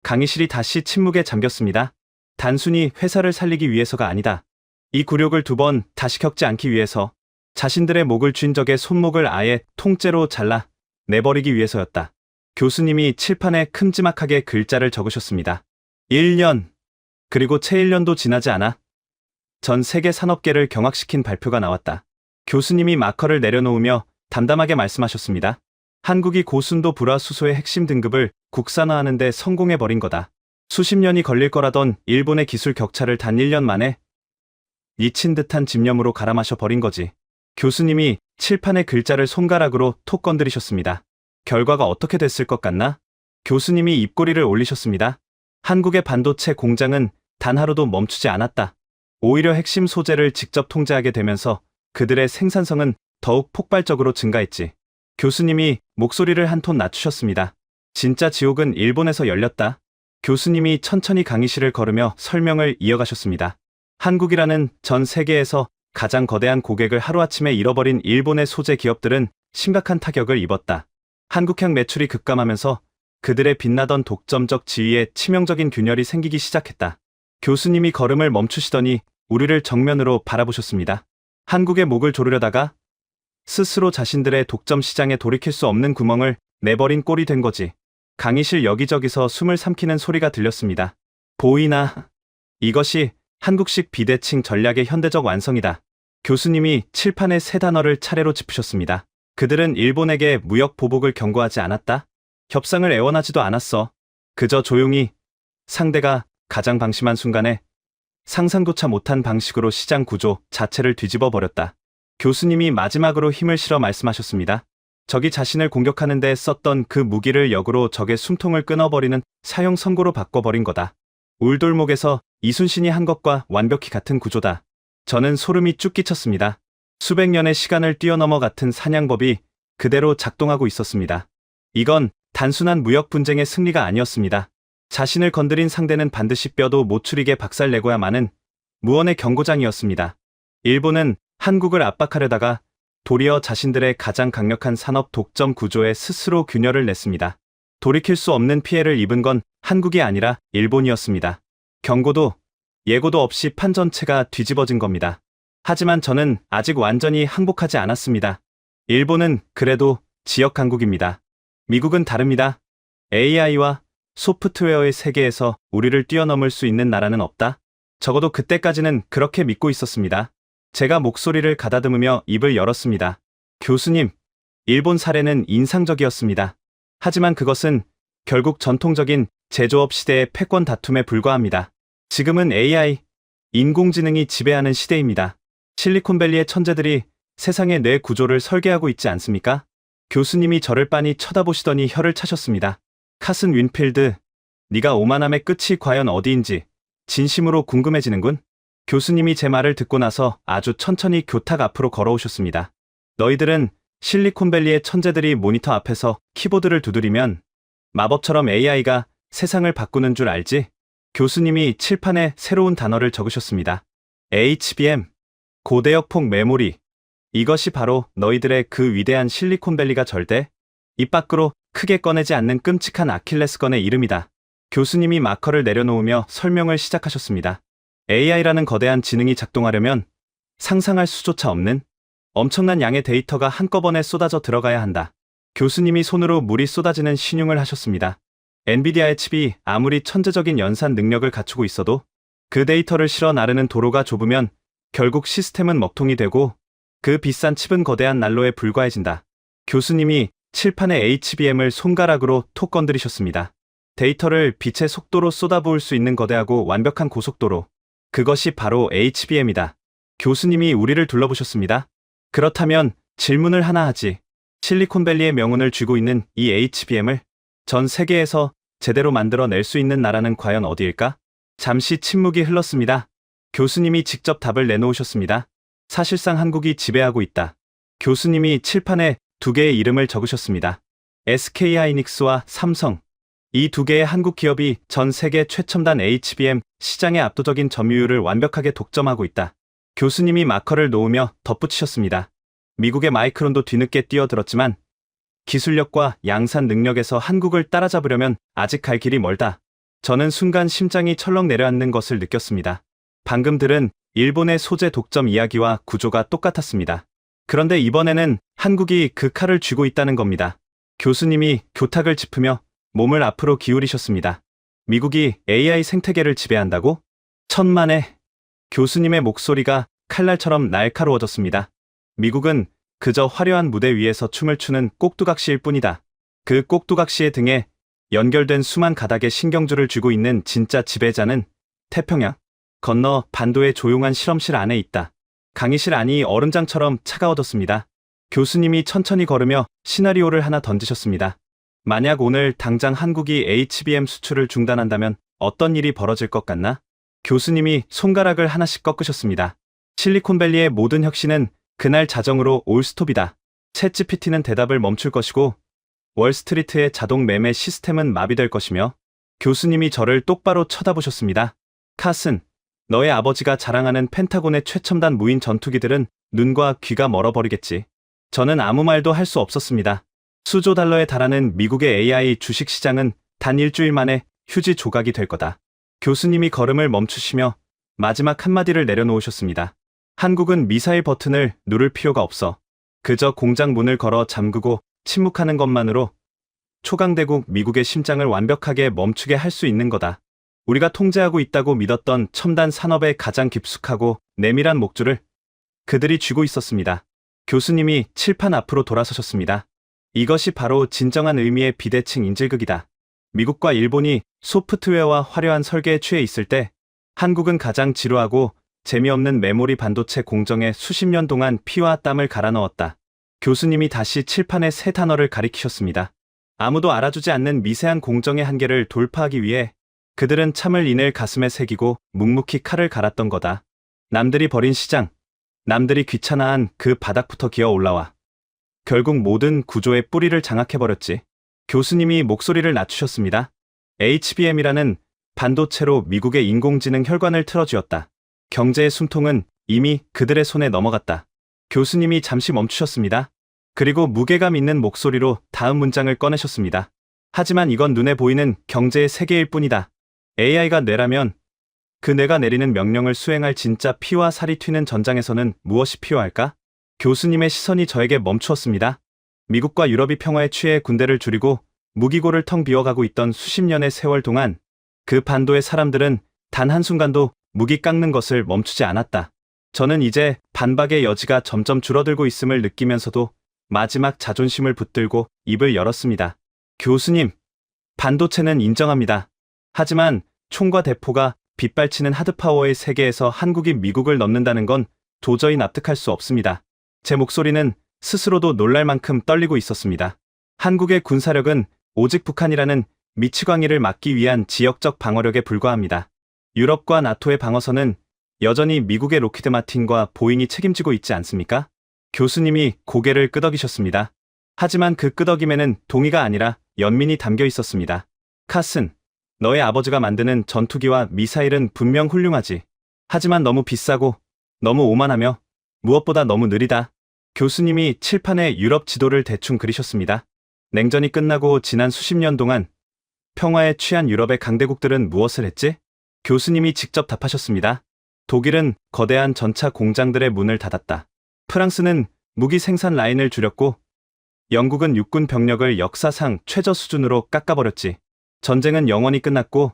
강의실이 다시 침묵에 잠겼습니다. 단순히 회사를 살리기 위해서가 아니다. 이 굴욕을 2번 다시 겪지 않기 위해서 자신들의 목을 쥔 적의 손목을 아예 통째로 잘라 내버리기 위해서였다. 교수님이 칠판에 큼지막하게 글자를 적으셨습니다. 1년, 그리고 채 1년도 지나지 않아 전 세계 산업계를 경악시킨 발표가 나왔다. 교수님이 마커를 내려놓으며 담담하게 말씀하셨습니다. 한국이 고순도 불화수소의 핵심 등급을 국산화하는 데 성공해버린 거다. 수십 년이 걸릴 거라던 일본의 기술 격차를 단 1년 만에 잊힌 듯한 집념으로 갈아마셔 버린 거지. 교수님이 칠판의 글자를 손가락으로 톡 건드리셨습니다. 결과가 어떻게 됐을 것 같나? 교수님이 입꼬리를 올리셨습니다. 한국의 반도체 공장은 단 하루도 멈추지 않았다. 오히려 핵심 소재를 직접 통제하게 되면서 그들의 생산성은 더욱 폭발적으로 증가했지. 교수님이 목소리를 한 톤 낮추셨습니다. 진짜 지옥은 일본에서 열렸다. 교수님이 천천히 강의실을 걸으며 설명을 이어가셨습니다. 한국이라는 전 세계에서 가장 거대한 고객을 하루아침에 잃어버린 일본의 소재 기업들은 심각한 타격을 입었다. 한국향 매출이 급감하면서 그들의 빛나던 독점적 지위에 치명적인 균열이 생기기 시작했다. 교수님이 걸음을 멈추시더니 우리를 정면으로 바라보셨습니다. 한국의 목을 조르려다가 스스로 자신들의 독점 시장에 돌이킬 수 없는 구멍을 내버린 꼴이 된 거지. 강의실 여기저기서 숨을 삼키는 소리가 들렸습니다. 보이나? 이것이 한국식 비대칭 전략의 현대적 완성이다. 교수님이 칠판에 3단어를 차례로 짚으셨습니다. 그들은 일본에게 무역 보복을 경고하지 않았다. 협상을 애원하지도 않았어. 그저 조용히 상대가 가장 방심한 순간에 상상조차 못한 방식으로 시장 구조 자체를 뒤집어 버렸다. 교수님이 마지막으로 힘을 실어 말씀하셨습니다. 적이 자신을 공격하는 데 썼던 그 무기를 역으로 적의 숨통을 끊어버리는 사형 선고로 바꿔버린 거다. 울돌목에서 이순신이 한 것과 완벽히 같은 구조다. 저는 소름이 쭉 끼쳤습니다. 수백 년의 시간을 뛰어넘어 같은 사냥법이 그대로 작동하고 있었습니다. 이건 단순한 무역 분쟁의 승리가 아니었습니다. 자신을 건드린 상대는 반드시 뼈도 못 추리게 박살내고야마는 무언의 경고장이었습니다. 일본은 한국을 압박하려다가 도리어 자신들의 가장 강력한 산업 독점 구조에 스스로 균열을 냈습니다. 돌이킬 수 없는 피해를 입은 건 한국이 아니라 일본이었습니다. 경고도 예고도 없이 판 전체가 뒤집어진 겁니다. 하지만 저는 아직 완전히 항복하지 않았습니다. 일본은 그래도 지역 강국입니다. 미국은 다릅니다. AI와 소프트웨어의 세계에서 우리를 뛰어넘을 수 있는 나라는 없다. 적어도 그때까지는 그렇게 믿고 있었습니다. 제가 목소리를 가다듬으며 입을 열었습니다. 교수님, 일본 사례는 인상적이었습니다. 하지만 그것은 결국 전통적인 제조업 시대의 패권 다툼에 불과합니다. 지금은 AI, 인공지능이 지배하는 시대입니다. 실리콘밸리의 천재들이 세상의 뇌 구조를 설계하고 있지 않습니까? 교수님이 저를 빤히 쳐다보시더니 혀를 차셨습니다. 카슨 윈필드, 네가 오만함의 끝이 과연 어디인지 진심으로 궁금해지는군. 교수님이 제 말을 듣고 나서 아주 천천히 교탁 앞으로 걸어오셨습니다. 너희들은 실리콘밸리의 천재들이 모니터 앞에서 키보드를 두드리면 마법처럼 AI가 세상을 바꾸는 줄 알지? 교수님이 칠판에 새로운 단어를 적으셨습니다. HBM, 고대역 폭 메모리. 이것이 바로 너희들의 그 위대한 실리콘밸리가 절대 입 밖으로 크게 꺼내지 않는 끔찍한 아킬레스건의 이름이다. 교수님이 마커를 내려놓으며 설명을 시작하셨습니다. AI라는 거대한 지능이 작동하려면 상상할 수조차 없는 엄청난 양의 데이터가 한꺼번에 쏟아져 들어가야 한다. 교수님이 손으로 물이 쏟아지는 신용을 하셨습니다. 엔비디아의 칩이 아무리 천재적인 연산 능력을 갖추고 있어도 그 데이터를 실어 나르는 도로가 좁으면 결국 시스템은 먹통이 되고 그 비싼 칩은 거대한 난로에 불과해진다. 교수님이 칠판의 HBM을 손가락으로 톡 건드리셨습니다. 데이터를 빛의 속도로 쏟아부을 수 있는 거대하고 완벽한 고속도로. 그것이 바로 HBM이다. 교수님이 우리를 둘러보셨습니다. 그렇다면 질문을 하나 하지. 실리콘밸리의 명운을 쥐고 있는 이 HBM을 전 세계에서 제대로 만들어낼 수 있는 나라는 과연 어디일까? 잠시 침묵이 흘렀습니다. 교수님이 직접 답을 내놓으셨습니다. 사실상 한국이 지배하고 있다. 교수님이 칠판에 2개의 이름을 적으셨습니다. SK하이닉스와 삼성. 이 2개의 한국 기업이 전 세계 최첨단 HBM 시장의 압도적인 점유율을 완벽하게 독점하고 있다. 교수님이 마커를 놓으며 덧붙이셨습니다. 미국의 마이크론도 뒤늦게 뛰어들었지만 기술력과 양산 능력에서 한국을 따라잡으려면 아직 갈 길이 멀다. 저는 순간 심장이 철렁 내려앉는 것을 느꼈습니다. 방금 들은 일본의 소재 독점 이야기와 구조가 똑같았습니다. 그런데 이번에는 한국이 그 칼을 쥐고 있다는 겁니다. 교수님이 교탁을 짚으며 몸을 앞으로 기울이셨습니다. 미국이 AI 생태계를 지배한다고? 천만에. 교수님의 목소리가 칼날처럼 날카로워졌습니다. 미국은 그저 화려한 무대 위에서 춤을 추는 꼭두각시일 뿐이다. 그 꼭두각시의 등에 연결된 수만 가닥의 신경줄을 쥐고 있는 진짜 지배자는 태평양 건너 반도의 조용한 실험실 안에 있다. 강의실 안이 얼음장처럼 차가워졌습니다. 교수님이 천천히 걸으며 시나리오를 하나 던지셨습니다. 만약 오늘 당장 한국이 HBM 수출을 중단한다면 어떤 일이 벌어질 것 같나? 교수님이 손가락을 하나씩 꺾으셨습니다. 실리콘밸리의 모든 혁신은 그날 자정으로 올 스톱이다. 챗GPT는 대답을 멈출 것이고 월스트리트의 자동 매매 시스템은 마비될 것이며. 교수님이 저를 똑바로 쳐다보셨습니다. 카슨, 너의 아버지가 자랑하는 펜타곤의 최첨단 무인 전투기들은 눈과 귀가 멀어버리겠지. 저는 아무 말도 할 수 없었습니다. 수조 달러에 달하는 미국의 AI 주식시장은 단 일주일 만에 휴지 조각이 될 거다. 교수님이 걸음을 멈추시며 마지막 한마디를 내려놓으셨습니다. 한국은 미사일 버튼을 누를 필요가 없어. 그저 공장 문을 걸어 잠그고 침묵하는 것만으로 초강대국 미국의 심장을 완벽하게 멈추게 할 수 있는 거다. 우리가 통제하고 있다고 믿었던 첨단 산업의 가장 깊숙하고 내밀한 목줄을 그들이 쥐고 있었습니다. 교수님이 칠판 앞으로 돌아서셨습니다. 이것이 바로 진정한 의미의 비대칭 인질극이다. 미국과 일본이 소프트웨어와 화려한 설계에 취해 있을 때 한국은 가장 지루하고 재미없는 메모리 반도체 공정에 수십 년 동안 피와 땀을 갈아 넣었다. 교수님이 다시 칠판에 세 단어를 가리키셨습니다. 아무도 알아주지 않는 미세한 공정의 한계를 돌파하기 위해 그들은 참을 인을 가슴에 새기고 묵묵히 칼을 갈았던 거다. 남들이 버린 시장, 남들이 귀찮아한 그 바닥부터 기어 올라와 결국 모든 구조의 뿌리를 장악해버렸지. 교수님이 목소리를 낮추셨습니다. HBM이라는 반도체로 미국의 인공지능 혈관을 틀어쥐었다. 경제의 숨통은 이미 그들의 손에 넘어갔다. 교수님이 잠시 멈추셨습니다. 그리고 무게감 있는 목소리로 다음 문장을 꺼내셨습니다. 하지만 이건 눈에 보이는 경제의 세계일 뿐이다. AI가 뇌라면 그 뇌가 내리는 명령을 수행할 진짜 피와 살이 튀는 전장에서는 무엇이 필요할까? 교수님의 시선이 저에게 멈추었습니다. 미국과 유럽이 평화에 취해 군대를 줄이고 무기고를 텅 비워가고 있던 수십 년의 세월 동안 그 반도의 사람들은 단 한순간도 무기 깎는 것을 멈추지 않았다. 저는 이제 반박의 여지가 점점 줄어들고 있음을 느끼면서도 마지막 자존심을 붙들고 입을 열었습니다. 교수님, 반도체는 인정합니다. 하지만 총과 대포가 빗발치는 하드파워의 세계에서 한국이 미국을 넘는다는 건 도저히 납득할 수 없습니다. 제 목소리는 스스로도 놀랄 만큼 떨리고 있었습니다. 한국의 군사력은 오직 북한이라는 미치광이를 막기 위한 지역적 방어력에 불과합니다. 유럽과 나토의 방어선은 여전히 미국의 로키드 마틴과 보잉이 책임지고 있지 않습니까? 교수님이 고개를 끄덕이셨습니다. 하지만 그 끄덕임에는 동의가 아니라 연민이 담겨 있었습니다. 카슨, 너의 아버지가 만드는 전투기와 미사일은 분명 훌륭하지. 하지만 너무 비싸고 너무 오만하며 무엇보다 너무 느리다. 교수님이 칠판에 유럽 지도를 대충 그리셨습니다. 냉전이 끝나고 지난 수십 년 동안 평화에 취한 유럽의 강대국들은 무엇을 했지? 교수님이 직접 답하셨습니다. 독일은 거대한 전차 공장들의 문을 닫았다. 프랑스는 무기 생산 라인을 줄였고 영국은 육군 병력을 역사상 최저 수준으로 깎아버렸지. 전쟁은 영원히 끝났고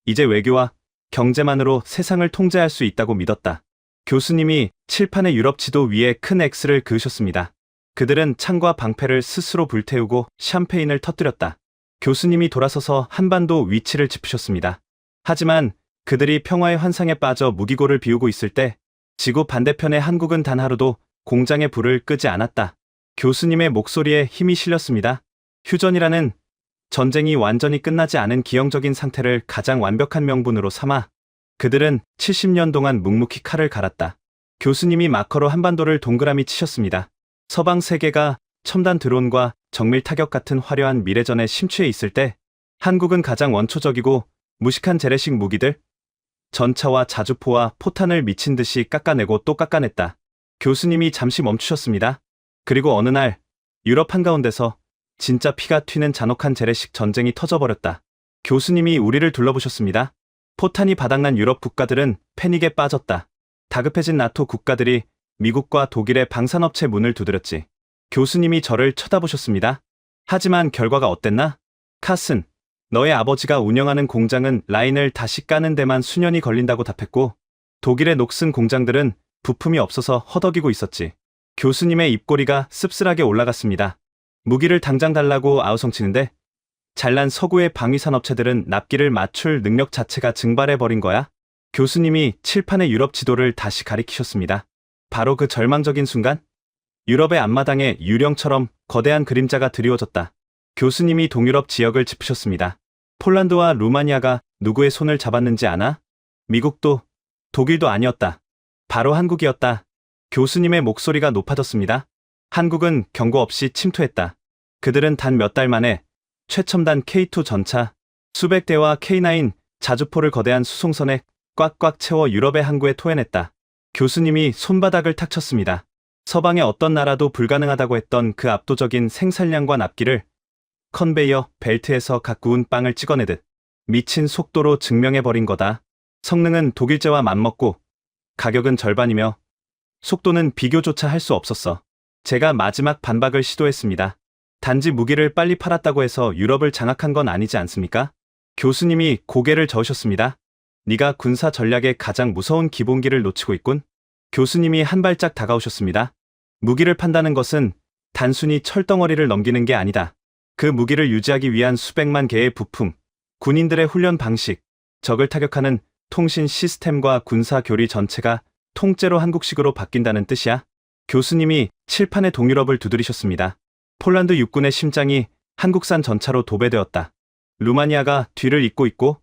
이제 외교와 경제만으로 세상을 통제할 수 있다고 믿었다. 교수님이 칠판의 유럽 지도 위에 큰 X를 그으셨습니다. 그들은 창과 방패를 스스로 불태우고 샴페인을 터뜨렸다. 교수님이 돌아서서 한반도 위치를 짚으셨습니다. 하지만 그들이 평화의 환상에 빠져 무기고를 비우고 있을 때 지구 반대편의 한국은 단 하루도 공장의 불을 끄지 않았다. 교수님의 목소리에 힘이 실렸습니다. 휴전이라는 전쟁이 완전히 끝나지 않은 기형적인 상태를 가장 완벽한 명분으로 삼아 그들은 70년 동안 묵묵히 칼을 갈았다. 교수님이 마커로 한반도를 동그라미 치셨습니다. 서방 세계가 첨단 드론과 정밀 타격 같은 화려한 미래전에 심취해 있을 때 한국은 가장 원초적이고 무식한 재래식 무기들, 전차와 자주포와 포탄을 미친 듯이 깎아내고 또 깎아냈다. 교수님이 잠시 멈추셨습니다. 그리고 어느 날 유럽 한가운데서 진짜 피가 튀는 잔혹한 재래식 전쟁이 터져버렸다. 교수님이 우리를 둘러보셨습니다. 포탄이 바닥난 유럽 국가들은 패닉에 빠졌다. 다급해진 나토 국가들이 미국과 독일의 방산업체 문을 두드렸지. 교수님이 저를 쳐다보셨습니다. 하지만 결과가 어땠나? 카슨, 너의 아버지가 운영하는 공장은 라인을 다시 까는 데만 수년이 걸린다고 답했고, 독일의 녹슨 공장들은 부품이 없어서 허덕이고 있었지. 교수님의 입꼬리가 씁쓸하게 올라갔습니다. 무기를 당장 달라고 아우성치는데 잘난 서구의 방위산업체들은 납기를 맞출 능력 자체가 증발해버린 거야? 교수님이 칠판의 유럽 지도를 다시 가리키셨습니다. 바로 그 절망적인 순간 유럽의 앞마당에 유령처럼 거대한 그림자가 드리워졌다. 교수님이 동유럽 지역을 짚으셨습니다. 폴란드와 루마니아가 누구의 손을 잡았는지 아나? 미국도 독일도 아니었다. 바로 한국이었다. 교수님의 목소리가 높아졌습니다. 한국은 경고 없이 침투했다. 그들은 단 몇 달 만에 최첨단 K2 전차, 수백 대와 K9 자주포를 거대한 수송선에 꽉꽉 채워 유럽의 항구에 토해냈다. 교수님이 손바닥을 탁 쳤습니다. 서방의 어떤 나라도 불가능하다고 했던 그 압도적인 생산량과 납기를 컨베이어 벨트에서 각 구운 빵을 찍어내듯 미친 속도로 증명해버린 거다. 성능은 독일제와 맞먹고 가격은 절반이며 속도는 비교조차 할 수 없었어. 제가 마지막 반박을 시도했습니다. 단지 무기를 빨리 팔았다고 해서 유럽을 장악한 건 아니지 않습니까? 교수님이 고개를 저으셨습니다. 네가 군사 전략의 가장 무서운 기본기를 놓치고 있군. 교수님이 한 발짝 다가오셨습니다. 무기를 판다는 것은 단순히 철덩어리를 넘기는 게 아니다. 그 무기를 유지하기 위한 수백만 개의 부품, 군인들의 훈련 방식, 적을 타격하는 통신 시스템과 군사 교리 전체가 통째로 한국식으로 바뀐다는 뜻이야. 교수님이 칠판의 동유럽을 두드리셨습니다. 폴란드 육군의 심장이 한국산 전차로 도배되었다. 루마니아가 뒤를 잇고 있고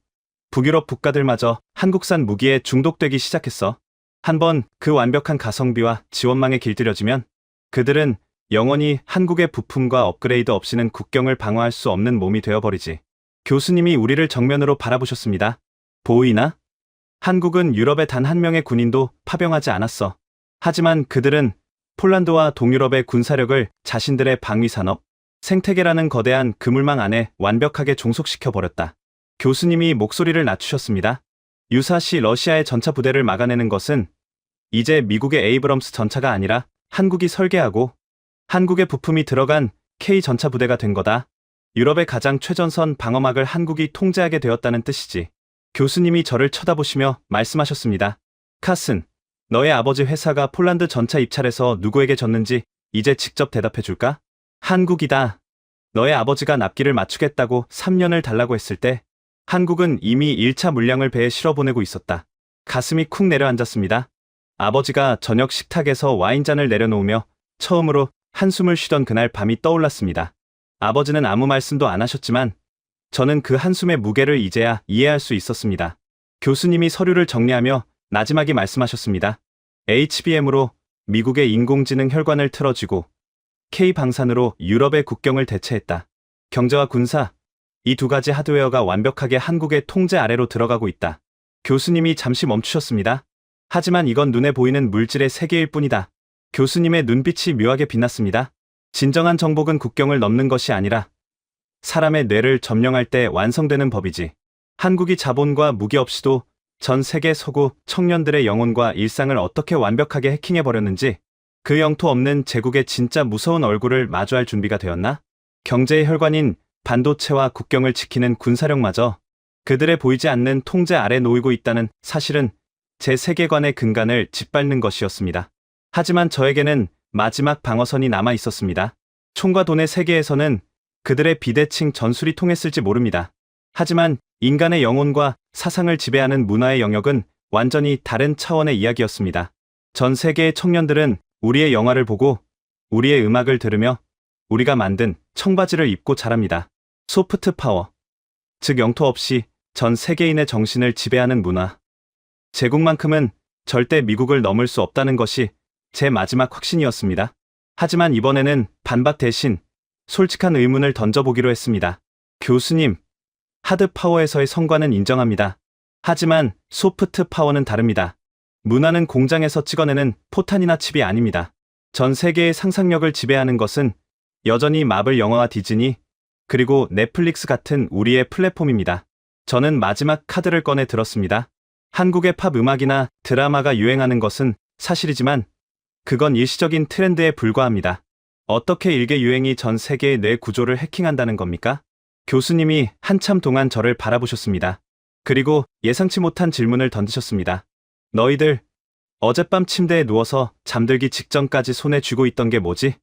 북유럽 국가들마저 한국산 무기에 중독되기 시작했어. 한번 그 완벽한 가성비와 지원망에 길들여지면 그들은 영원히 한국의 부품과 업그레이드 없이는 국경을 방어할 수 없는 몸이 되어버리지. 교수님이 우리를 정면으로 바라보셨습니다. 보이나? 한국은 유럽의 단 한 명의 군인도 파병하지 않았어. 하지만 그들은 폴란드와 동유럽의 군사력을 자신들의 방위산업, 생태계라는 거대한 그물망 안에 완벽하게 종속시켜버렸다. 교수님이 목소리를 낮추셨습니다. 유사시 러시아의 전차 부대를 막아내는 것은 이제 미국의 에이브럼스 전차가 아니라 한국이 설계하고 한국의 부품이 들어간 K 전차 부대가 된 거다. 유럽의 가장 최전선 방어막을 한국이 통제하게 되었다는 뜻이지. 교수님이 저를 쳐다보시며 말씀하셨습니다. 카슨, 너의 아버지 회사가 폴란드 전차 입찰에서 누구에게 졌는지 이제 직접 대답해 줄까? 한국이다. 너의 아버지가 납기를 맞추겠다고 3년을 달라고 했을 때 한국은 이미 1차 물량을 배에 실어보내고 있었다. 가슴이 쿵 내려앉았습니다. 아버지가 저녁 식탁에서 와인잔을 내려놓으며 처음으로 한숨을 쉬던 그날 밤이 떠올랐습니다. 아버지는 아무 말씀도 안 하셨지만 저는 그 한숨의 무게를 이제야 이해할 수 있었습니다. 교수님이 서류를 정리하며 나지막이 말씀하셨습니다. HBM으로 미국의 인공지능 혈관을 틀어쥐고 K방산으로 유럽의 국경을 대체했다. 경제와 군사, 이 두 가지 하드웨어가 완벽하게 한국의 통제 아래로 들어가고 있다. 교수님이 잠시 멈추셨습니다. 하지만 이건 눈에 보이는 물질의 세계일 뿐이다. 교수님의 눈빛이 묘하게 빛났습니다. 진정한 정복은 국경을 넘는 것이 아니라 사람의 뇌를 점령할 때 완성되는 법이지. 한국이 자본과 무기 없이도 전 세계 서구 청년들의 영혼과 일상을 어떻게 완벽하게 해킹해버렸는지, 그 영토 없는 제국의 진짜 무서운 얼굴을 마주할 준비가 되었나? 경제의 혈관인 반도체와 국경을 지키는 군사력마저 그들의 보이지 않는 통제 아래 놓이고 있다는 사실은 제 세계관의 근간을 짓밟는 것이었습니다. 하지만 저에게는 마지막 방어선이 남아 있었습니다. 총과 돈의 세계에서는 그들의 비대칭 전술이 통했을지 모릅니다. 하지만 인간의 영혼과 사상을 지배하는 문화의 영역은 완전히 다른 차원의 이야기였습니다. 전 세계의 청년들은 우리의 영화를 보고 우리의 음악을 들으며 우리가 만든 청바지를 입고 자랍니다. 소프트 파워, 즉 영토 없이 전 세계인의 정신을 지배하는 문화. 제국만큼은 절대 미국을 넘을 수 없다는 것이 제 마지막 확신이었습니다. 하지만 이번에는 반박 대신 솔직한 의문을 던져보기로 했습니다. 교수님, 하드 파워에서의 성과는 인정합니다. 하지만 소프트 파워는 다릅니다. 문화는 공장에서 찍어내는 포탄이나 칩이 아닙니다. 전 세계의 상상력을 지배하는 것은 여전히 마블 영화와 디즈니, 그리고 넷플릭스 같은 우리의 플랫폼입니다. 저는 마지막 카드를 꺼내 들었습니다. 한국의 팝 음악이나 드라마가 유행하는 것은 사실이지만 그건 일시적인 트렌드에 불과합니다. 어떻게 일개 유행이 전 세계의 뇌 구조를 해킹한다는 겁니까? 교수님이 한참 동안 저를 바라보셨습니다. 그리고 예상치 못한 질문을 던지셨습니다. 너희들 어젯밤 침대에 누워서 잠들기 직전까지 손에 쥐고 있던 게 뭐지?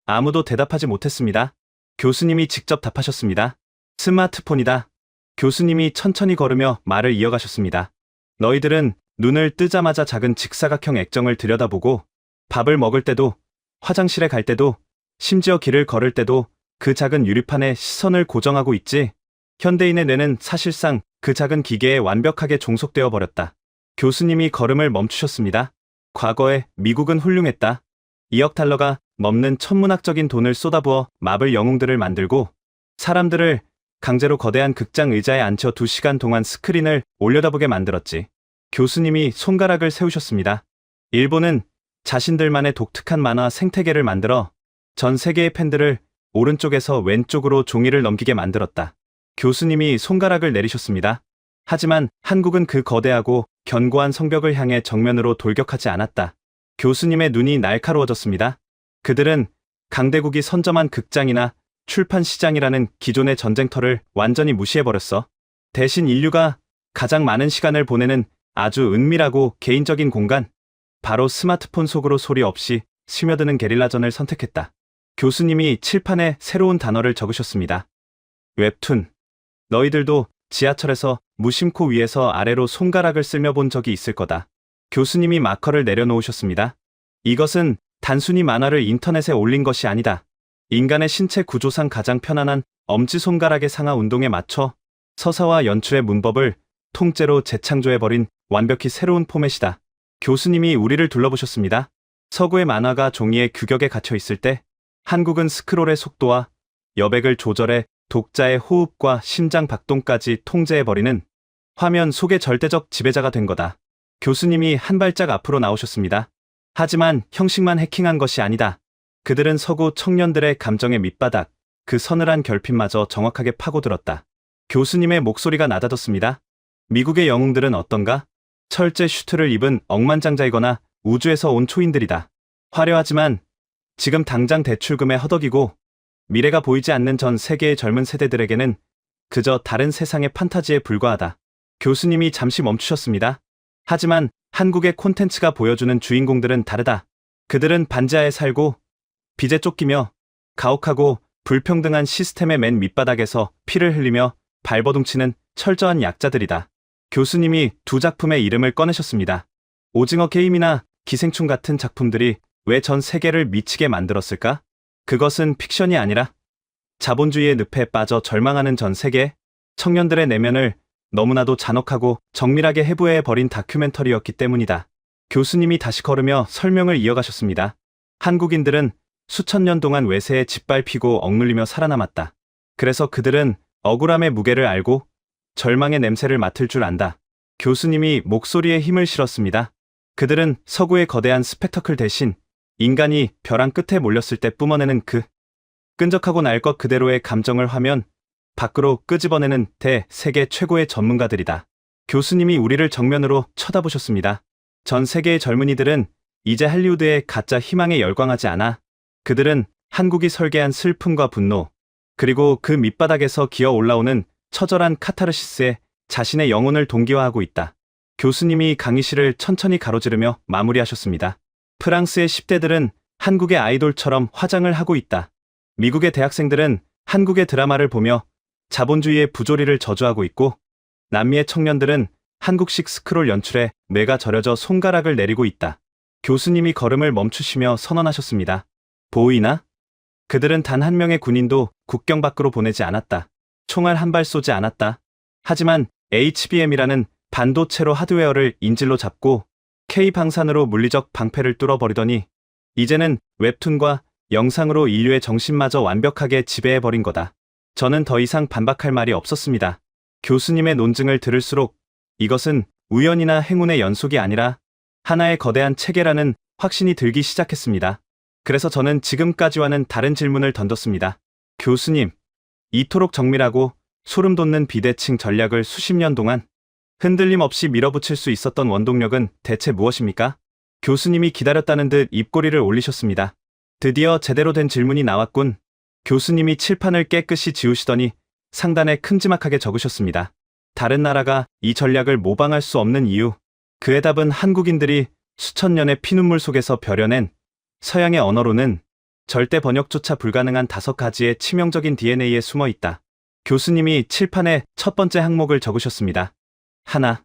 아무도 대답하지 못했습니다. 교수님이 직접 답하셨습니다. 스마트폰이다. 교수님이 천천히 걸으며 말을 이어가셨습니다. 너희들은 눈을 뜨자마자 작은 직사각형 액정을 들여다보고 밥을 먹을 때도, 화장실에 갈 때도, 심지어 길을 걸을 때도 그 작은 유리판에 시선을 고정하고 있지. 현대인의 뇌는 사실상 그 작은 기계에 완벽하게 종속되어 버렸다. 교수님이 걸음을 멈추셨습니다. 과거에 미국은 훌륭했다. 2억 달러가 넘는 천문학적인 돈을 쏟아부어 마블 영웅들을 만들고 사람들을 강제로 거대한 극장 의자에 앉혀 2시간 동안 스크린을 올려다보게 만들었지. 교수님이 손가락을 세우셨습니다. 일본은 자신들만의 독특한 만화 생태계를 만들어 전 세계의 팬들을 오른쪽에서 왼쪽으로 종이를 넘기게 만들었다. 교수님이 손가락을 내리셨습니다. 하지만 한국은 그 거대하고 견고한 성벽을 향해 정면으로 돌격하지 않았다. 교수님의 눈이 날카로워졌습니다. 그들은 강대국이 선점한 극장이나 출판 시장이라는 기존의 전쟁터를 완전히 무시해버렸어. 대신 인류가 가장 많은 시간을 보내는 아주 은밀하고 개인적인 공간, 바로 스마트폰 속으로 소리 없이 스며드는 게릴라전을 선택했다. 교수님이 칠판에 새로운 단어를 적으셨습니다. 웹툰. 너희들도 지하철에서 무심코 위에서 아래로 손가락을 쓸며 본 적이 있을 거다. 교수님이 마커를 내려놓으셨습니다. 이것은 단순히 만화를 인터넷에 올린 것이 아니다. 인간의 신체 구조상 가장 편안한 엄지손가락의 상하 운동에 맞춰 서사와 연출의 문법을 통째로 재창조해버린 완벽히 새로운 포맷이다. 교수님이 우리를 둘러보셨습니다. 서구의 만화가 종이의 규격에 갇혀 있을 때 한국은 스크롤의 속도와 여백을 조절해 독자의 호흡과 심장 박동까지 통제해버리는 화면 속의 절대적 지배자가 된 거다. 교수님이 한 발짝 앞으로 나오셨습니다. 하지만 형식만 해킹한 것이 아니다. 그들은 서구 청년들의 감정의 밑바닥, 그 서늘한 결핍마저 정확하게 파고들었다. 교수님의 목소리가 낮아졌습니다. 미국의 영웅들은 어떤가? 철제 슈트를 입은 억만장자이거나 우주에서 온 초인들이다. 화려하지만 지금 당장 대출금에 허덕이고 미래가 보이지 않는 전 세계의 젊은 세대들에게는 그저 다른 세상의 판타지에 불과하다. 교수님이 잠시 멈추셨습니다. 하지만 한국의 콘텐츠가 보여주는 주인공들은 다르다. 그들은 반지하에 살고 빚에 쫓기며 가혹하고 불평등한 시스템의 맨 밑바닥에서 피를 흘리며 발버둥치는 철저한 약자들이다. 교수님이 두 작품의 이름을 꺼내셨습니다. 오징어 게임이나 기생충 같은 작품들이 왜 전 세계를 미치게 만들었을까? 그것은 픽션이 아니라 자본주의의 늪에 빠져 절망하는 전 세계 청년들의 내면을 너무나도 잔혹하고 정밀하게 해부해버린 다큐멘터리였기 때문이다. 교수님이 다시 걸으며 설명을 이어가셨습니다. 한국인들은 수천 년 동안 외세에 짓밟히고 억눌리며 살아남았다. 그래서 그들은 억울함의 무게를 알고 절망의 냄새를 맡을 줄 안다. 교수님이 목소리에 힘을 실었습니다. 그들은 서구의 거대한 스펙터클 대신 인간이 벼랑 끝에 몰렸을 때 뿜어내는 그 끈적하고 날 것 그대로의 감정을 화면 밖으로 끄집어내는 세계 최고의 전문가들이다. 교수님이 우리를 정면으로 쳐다보셨습니다. 전 세계의 젊은이들은 이제 할리우드의 가짜 희망에 열광하지 않아. 그들은 한국이 설계한 슬픔과 분노, 그리고 그 밑바닥에서 기어 올라오는 처절한 카타르시스에 자신의 영혼을 동기화하고 있다. 교수님이 강의실을 천천히 가로지르며 마무리하셨습니다. 프랑스의 10대들은 한국의 아이돌처럼 화장을 하고 있다. 미국의 대학생들은 한국의 드라마를 보며 자본주의의 부조리를 저주하고 있고, 남미의 청년들은 한국식 스크롤 연출에 뇌가 저려져 손가락을 내리고 있다. 교수님이 걸음을 멈추시며 선언하셨습니다. 보이나? 그들은 단 한 명의 군인도 국경 밖으로 보내지 않았다. 총알 한 발 쏘지 않았다. 하지만 HBM이라는 반도체로 하드웨어를 인질로 잡고 K방산으로 물리적 방패를 뚫어버리더니 이제는 웹툰과 영상으로 인류의 정신마저 완벽하게 지배해버린 거다. 저는 더 이상 반박할 말이 없었습니다. 교수님의 논증을 들을수록 이것은 우연이나 행운의 연속이 아니라 하나의 거대한 체계라는 확신이 들기 시작했습니다. 그래서 저는 지금까지와는 다른 질문을 던졌습니다. 교수님, 이토록 정밀하고 소름 돋는 비대칭 전략을 수십 년 동안 흔들림 없이 밀어붙일 수 있었던 원동력은 대체 무엇입니까? 교수님이 기다렸다는 듯 입꼬리를 올리셨습니다. 드디어 제대로 된 질문이 나왔군. 교수님이 칠판을 깨끗이 지우시더니 상단에 큼지막하게 적으셨습니다. 다른 나라가 이 전략을 모방할 수 없는 이유. 그의 답은 한국인들이 수천 년의 피눈물 속에서 벼려낸 서양의 언어로는 절대 번역조차 불가능한 5가지의 치명적인 DNA에 숨어 있다. 교수님이 칠판에 첫 번째 항목을 적으셨습니다. 하나,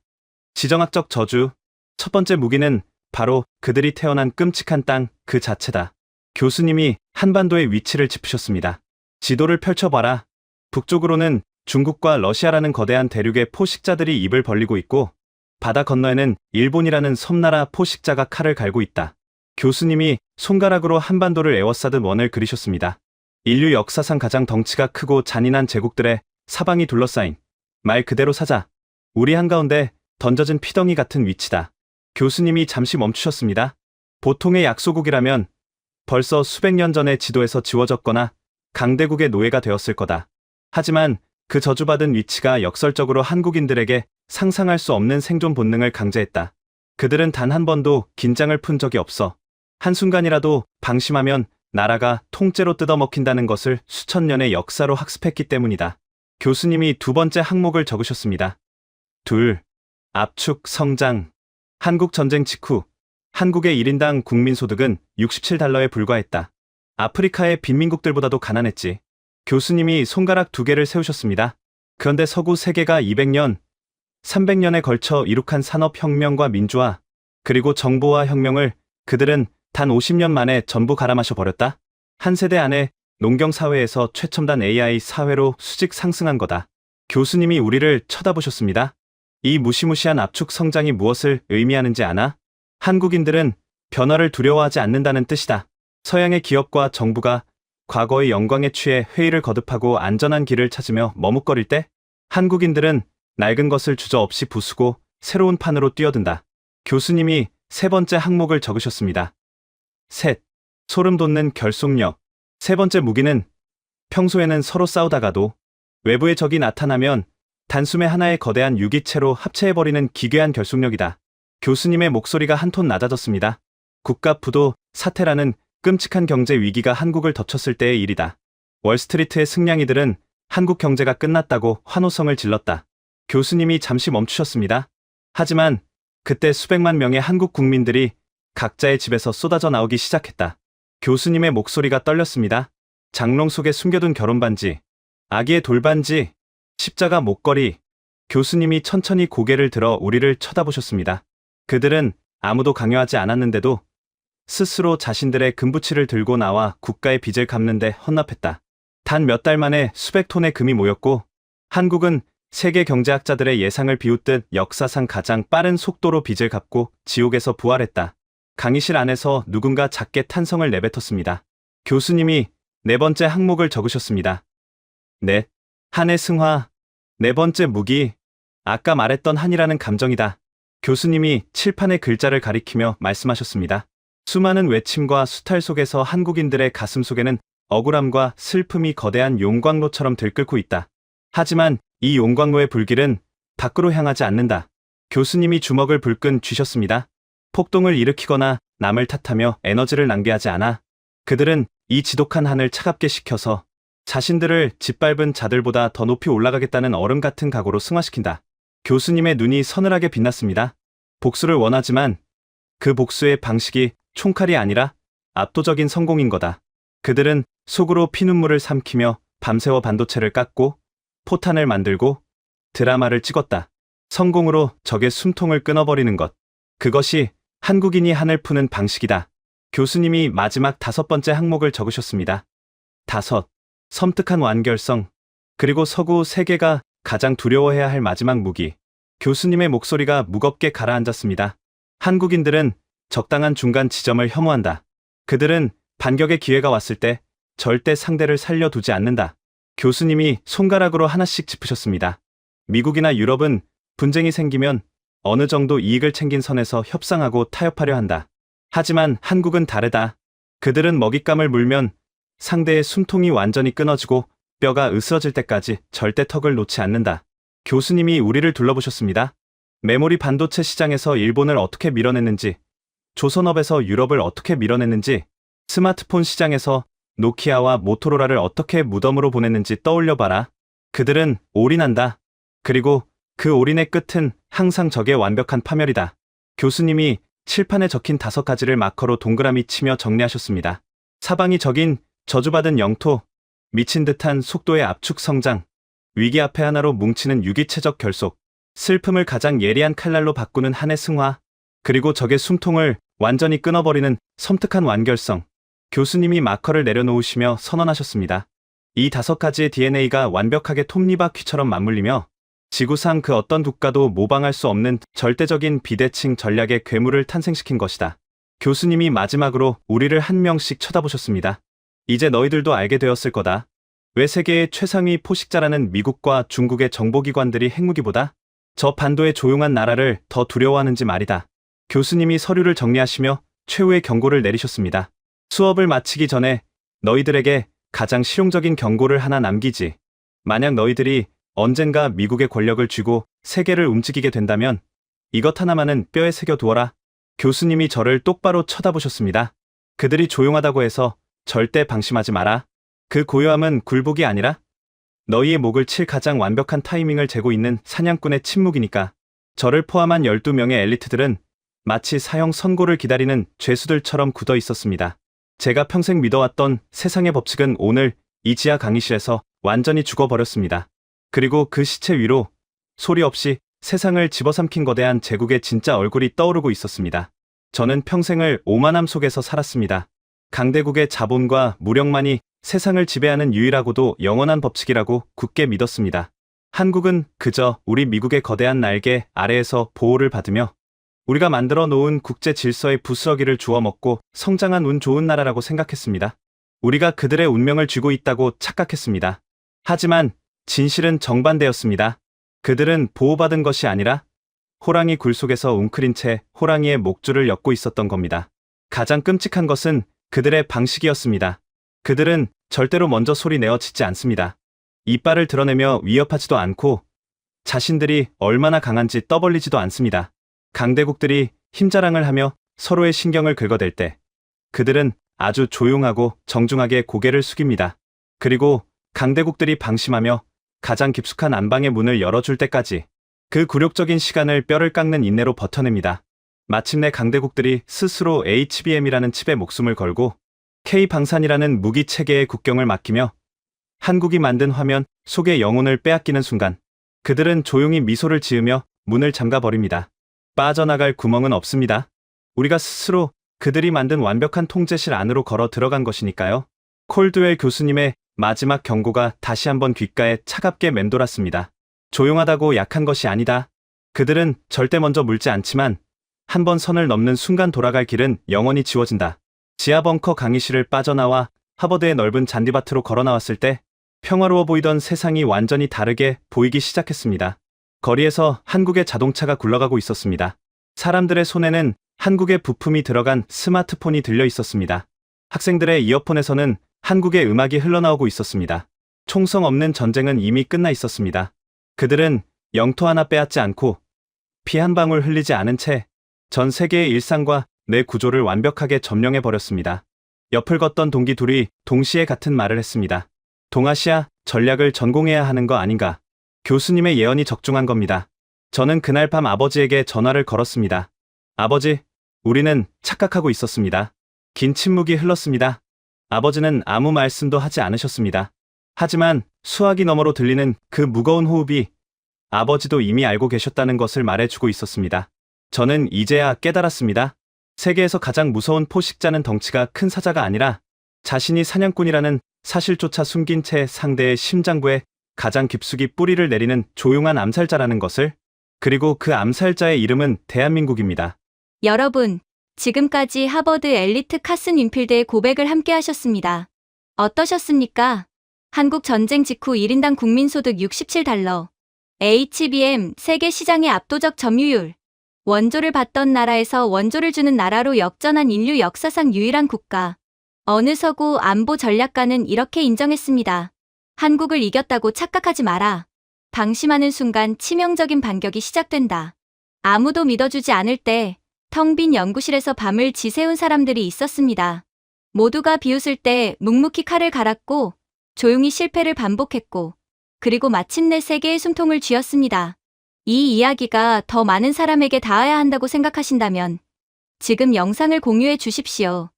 지정학적 저주. 첫 번째 무기는 바로 그들이 태어난 끔찍한 땅 그 자체다. 교수님이 한반도의 위치를 짚으셨습니다. 지도를 펼쳐봐라. 북쪽으로는 중국과 러시아라는 거대한 대륙의 포식자들이 입을 벌리고 있고 바다 건너에는 일본이라는 섬나라 포식자가 칼을 갈고 있다. 교수님이 손가락으로 한반도를 에워싸듯 원을 그리셨습니다. 인류 역사상 가장 덩치가 크고 잔인한 제국들의 사방이 둘러싸인 말 그대로 사자. 우리 한가운데 던져진 피덩이 같은 위치다. 교수님이 잠시 멈추셨습니다. 보통의 약소국이라면 벌써 수백 년 전에 지도에서 지워졌거나 강대국의 노예가 되었을 거다. 하지만 그 저주받은 위치가 역설적으로 한국인들에게 상상할 수 없는 생존 본능을 강제했다. 그들은 단 한 번도 긴장을 푼 적이 없어. 한순간이라도 방심하면 나라가 통째로 뜯어먹힌다는 것을 수천 년의 역사로 학습했기 때문이다. 교수님이 두 번째 항목을 적으셨습니다. 둘, 압축 성장. 한국 전쟁 직후 한국의 1인당 국민소득은 $67에 불과했다. 아프리카의 빈민국들보다도 가난했지. 교수님이 손가락 2개를 세우셨습니다. 그런데 서구 세계가 200년, 300년에 걸쳐 이룩한 산업혁명과 민주화, 그리고 정보화 혁명을 그들은 단 50년 만에 전부 갈아마셔 버렸다. 한 세대 안에 농경사회에서 최첨단 AI 사회로 수직 상승한 거다. 교수님이 우리를 쳐다보셨습니다. 이 무시무시한 압축 성장이 무엇을 의미하는지 아나? 한국인들은 변화를 두려워하지 않는다는 뜻이다. 서양의 기업과 정부가 과거의 영광에 취해 회의를 거듭하고 안전한 길을 찾으며 머뭇거릴 때 한국인들은 낡은 것을 주저없이 부수고 새로운 판으로 뛰어든다. 교수님이 세 번째 항목을 적으셨습니다. 셋, 소름 돋는 결속력. 세 번째 무기는 평소에는 서로 싸우다가도 외부의 적이 나타나면 단숨에 하나의 거대한 유기체로 합체해버리는 기괴한 결속력이다. 교수님의 목소리가 한 톤 낮아졌습니다. 국가 부도 사태라는 끔찍한 경제 위기가 한국을 덮쳤을 때의 일이다. 월스트리트의 승냥이들은 한국 경제가 끝났다고 환호성을 질렀다. 교수님이 잠시 멈추셨습니다. 하지만 그때 수백만 명의 한국 국민들이 각자의 집에서 쏟아져 나오기 시작했다. 교수님의 목소리가 떨렸습니다. 장롱 속에 숨겨둔 결혼반지, 아기의 돌반지, 십자가 목걸이. 교수님이 천천히 고개를 들어 우리를 쳐다보셨습니다. 그들은 아무도 강요하지 않았는데도 스스로 자신들의 금부치를 들고 나와 국가의 빚을 갚는 데 헌납했다. 단 몇 달 만에 수백 톤의 금이 모였고 한국은 세계 경제학자들의 예상을 비웃듯 역사상 가장 빠른 속도로 빚을 갚고 지옥에서 부활했다. 강의실 안에서 누군가 작게 탄성을 내뱉었습니다. 교수님이 네 번째 항목을 적으셨습니다. 넷, 한의 승화. 네 번째 무기. 아까 말했던 한이라는 감정이다. 교수님이 칠판의 글자를 가리키며 말씀하셨습니다. 수많은 외침과 수탈 속에서 한국인들의 가슴 속에는 억울함과 슬픔이 거대한 용광로처럼 들끓고 있다. 하지만 이 용광로의 불길은 밖으로 향하지 않는다. 교수님이 주먹을 불끈 쥐셨습니다. 폭동을 일으키거나 남을 탓하며 에너지를 낭비하지 않아. 그들은 이 지독한 한을 차갑게 식혀서 자신들을 짓밟은 자들보다 더 높이 올라가겠다는 얼음 같은 각오로 승화시킨다. 교수님의 눈이 서늘하게 빛났습니다. 복수를 원하지만 그 복수의 방식이 총칼이 아니라 압도적인 성공인 거다. 그들은 속으로 피눈물을 삼키며 밤새워 반도체를 깎고 포탄을 만들고 드라마를 찍었다. 성공으로 적의 숨통을 끊어버리는 것. 그것이 한국인이 한을 푸는 방식이다. 교수님이 마지막 5번째 항목을 적으셨습니다. 5. 섬뜩한 완결성. 그리고 서구 세계가 가장 두려워해야 할 마지막 무기. 교수님의 목소리가 무겁게 가라앉았습니다. 한국인들은 적당한 중간 지점을 혐오한다. 그들은 반격의 기회가 왔을 때 절대 상대를 살려두지 않는다. 교수님이 손가락으로 하나씩 짚으셨습니다. 미국이나 유럽은 분쟁이 생기면 어느 정도 이익을 챙긴 선에서 협상하고 타협하려 한다. 하지만 한국은 다르다. 그들은 먹잇감을 물면 상대의 숨통이 완전히 끊어지고 뼈가 으스러질 때까지 절대 턱을 놓지 않는다. 교수님이 우리를 둘러보셨습니다. 메모리 반도체 시장에서 일본을 어떻게 밀어냈는지, 조선업에서 유럽을 어떻게 밀어냈는지, 스마트폰 시장에서 노키아와 모토로라를 어떻게 무덤으로 보냈는지 떠올려봐라. 그들은 올인한다. 그리고 그 올인의 끝은 항상 적의 완벽한 파멸이다. 교수님이 칠판에 적힌 5가지를 마커로 동그라미 치며 정리하셨습니다. 사방이 적인 저주받은 영토, 미친 듯한 속도의 압축 성장, 위기 앞에 하나로 뭉치는 유기체적 결속, 슬픔을 가장 예리한 칼날로 바꾸는 한의 승화, 그리고 적의 숨통을 완전히 끊어버리는 섬뜩한 완결성. 교수님이 마커를 내려놓으시며 선언하셨습니다. 이 5가지의 DNA가 완벽하게 톱니바퀴처럼 맞물리며 지구상 그 어떤 국가도 모방할 수 없는 절대적인 비대칭 전략의 괴물을 탄생시킨 것이다. 교수님이 마지막으로 우리를 한 명씩 쳐다보셨습니다. 이제 너희들도 알게 되었을 거다. 왜 세계의 최상위 포식자라는 미국과 중국의 정보기관들이 핵무기보다 저 반도의 조용한 나라를 더 두려워하는지 말이다. 교수님이 서류를 정리하시며 최후의 경고를 내리셨습니다. 수업을 마치기 전에 너희들에게 가장 실용적인 경고를 하나 남기지. 만약 너희들이 언젠가 미국의 권력을 쥐고 세계를 움직이게 된다면 이것 하나만은 뼈에 새겨두어라. 교수님이 저를 똑바로 쳐다보셨습니다. 그들이 조용하다고 해서 절대 방심하지 마라. 그 고요함은 굴복이 아니라 너희의 목을 칠 가장 완벽한 타이밍을 재고 있는 사냥꾼의 침묵이니까. 저를 포함한 12명의 엘리트들은 마치 사형 선고를 기다리는 죄수들처럼 굳어 있었습니다. 제가 평생 믿어왔던 세상의 법칙은 오늘 이 지하 강의실에서 완전히 죽어버렸습니다. 그리고 그 시체 위로 소리 없이 세상을 집어삼킨 거대한 제국의 진짜 얼굴이 떠오르고 있었습니다. 저는 평생을 오만함 속에서 살았습니다. 강대국의 자본과 무력만이 세상을 지배하는 유일하고도 영원한 법칙이라고 굳게 믿었습니다. 한국은 그저 우리 미국의 거대한 날개 아래에서 보호를 받으며 우리가 만들어 놓은 국제 질서의 부스러기를 주워 먹고 성장한 운 좋은 나라라고 생각했습니다. 우리가 그들의 운명을 쥐고 있다고 착각했습니다. 하지만 진실은 정반대였습니다. 그들은 보호받은 것이 아니라 호랑이 굴 속에서 웅크린 채 호랑이의 목줄을 엮고 있었던 겁니다. 가장 끔찍한 것은 그들의 방식이었습니다. 그들은 절대로 먼저 소리 내어 짖지 않습니다. 이빨을 드러내며 위협하지도 않고 자신들이 얼마나 강한지 떠벌리지도 않습니다. 강대국들이 힘자랑을 하며 서로의 신경을 긁어댈 때 그들은 아주 조용하고 정중하게 고개를 숙입니다. 그리고 강대국들이 방심하며 가장 깊숙한 안방의 문을 열어줄 때까지 그 굴욕적인 시간을 뼈를 깎는 인내로 버텨냅니다. 마침내 강대국들이 스스로 HBM이라는 칩에 목숨을 걸고 K방산이라는 무기 체계의 국경을 맡기며 한국이 만든 화면 속의 영혼을 빼앗기는 순간 그들은 조용히 미소를 지으며 문을 잠가버립니다. 빠져나갈 구멍은 없습니다. 우리가 스스로 그들이 만든 완벽한 통제실 안으로 걸어 들어간 것이니까요. 콜드웰 교수님의 마지막 경고가 다시 한번 귓가에 차갑게 맴돌았습니다. 조용하다고 약한 것이 아니다. 그들은 절대 먼저 물지 않지만 한 번 선을 넘는 순간 돌아갈 길은 영원히 지워진다. 지하 벙커 강의실을 빠져나와 하버드의 넓은 잔디밭으로 걸어 나왔을 때 평화로워 보이던 세상이 완전히 다르게 보이기 시작했습니다. 거리에서 한국의 자동차가 굴러가고 있었습니다. 사람들의 손에는 한국의 부품이 들어간 스마트폰이 들려 있었습니다. 학생들의 이어폰에서는 한국의 음악이 흘러나오고 있었습니다. 총성 없는 전쟁은 이미 끝나 있었습니다. 그들은 영토 하나 빼앗지 않고 피 한 방울 흘리지 않은 채 전 세계의 일상과 내 구조를 완벽하게 점령해버렸습니다. 옆을 걷던 동기 둘이 동시에 같은 말을 했습니다. 동아시아 전략을 전공해야 하는 거 아닌가. 교수님의 예언이 적중한 겁니다. 저는 그날 밤 아버지에게 전화를 걸었습니다. 아버지, 우리는 착각하고 있었습니다. 긴 침묵이 흘렀습니다. 아버지는 아무 말씀도 하지 않으셨습니다. 하지만 수화기 너머로 들리는 그 무거운 호흡이 아버지도 이미 알고 계셨다는 것을 말해주고 있었습니다. 저는 이제야 깨달았습니다. 세계에서 가장 무서운 포식자는 덩치가 큰 사자가 아니라 자신이 사냥꾼이라는 사실조차 숨긴 채 상대의 심장부에 가장 깊숙이 뿌리를 내리는 조용한 암살자라는 것을, 그리고 그 암살자의 이름은 대한민국입니다. 여러분, 지금까지 하버드 엘리트 카슨 윈필드의 고백을 함께 하셨습니다. 어떠셨습니까? 한국 전쟁 직후 1인당 국민소득 67달러, HBM 세계 시장의 압도적 점유율, 원조를 받던 나라에서 원조를 주는 나라로 역전한 인류 역사상 유일한 국가, 어느 서구 안보 전략가는 이렇게 인정했습니다. 한국을 이겼다고 착각하지 마라. 방심하는 순간 치명적인 반격이 시작된다. 아무도 믿어주지 않을 때 텅 빈 연구실에서 밤을 지새운 사람들이 있었습니다. 모두가 비웃을 때 묵묵히 칼을 갈았고 조용히 실패를 반복했고 그리고 마침내 세계의 숨통을 쥐었습니다. 이 이야기가 더 많은 사람에게 닿아야 한다고 생각하신다면 지금 영상을 공유해 주십시오.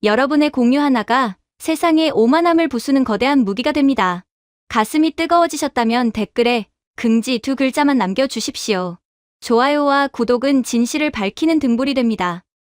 여러분의 공유 하나가 세상에 오만함을 부수는 거대한 무기가 됩니다. 가슴이 뜨거워지셨다면 댓글에 긍지 2 글자만 남겨주십시오. 좋아요와 구독은 진실을 밝히는 등불이 됩니다.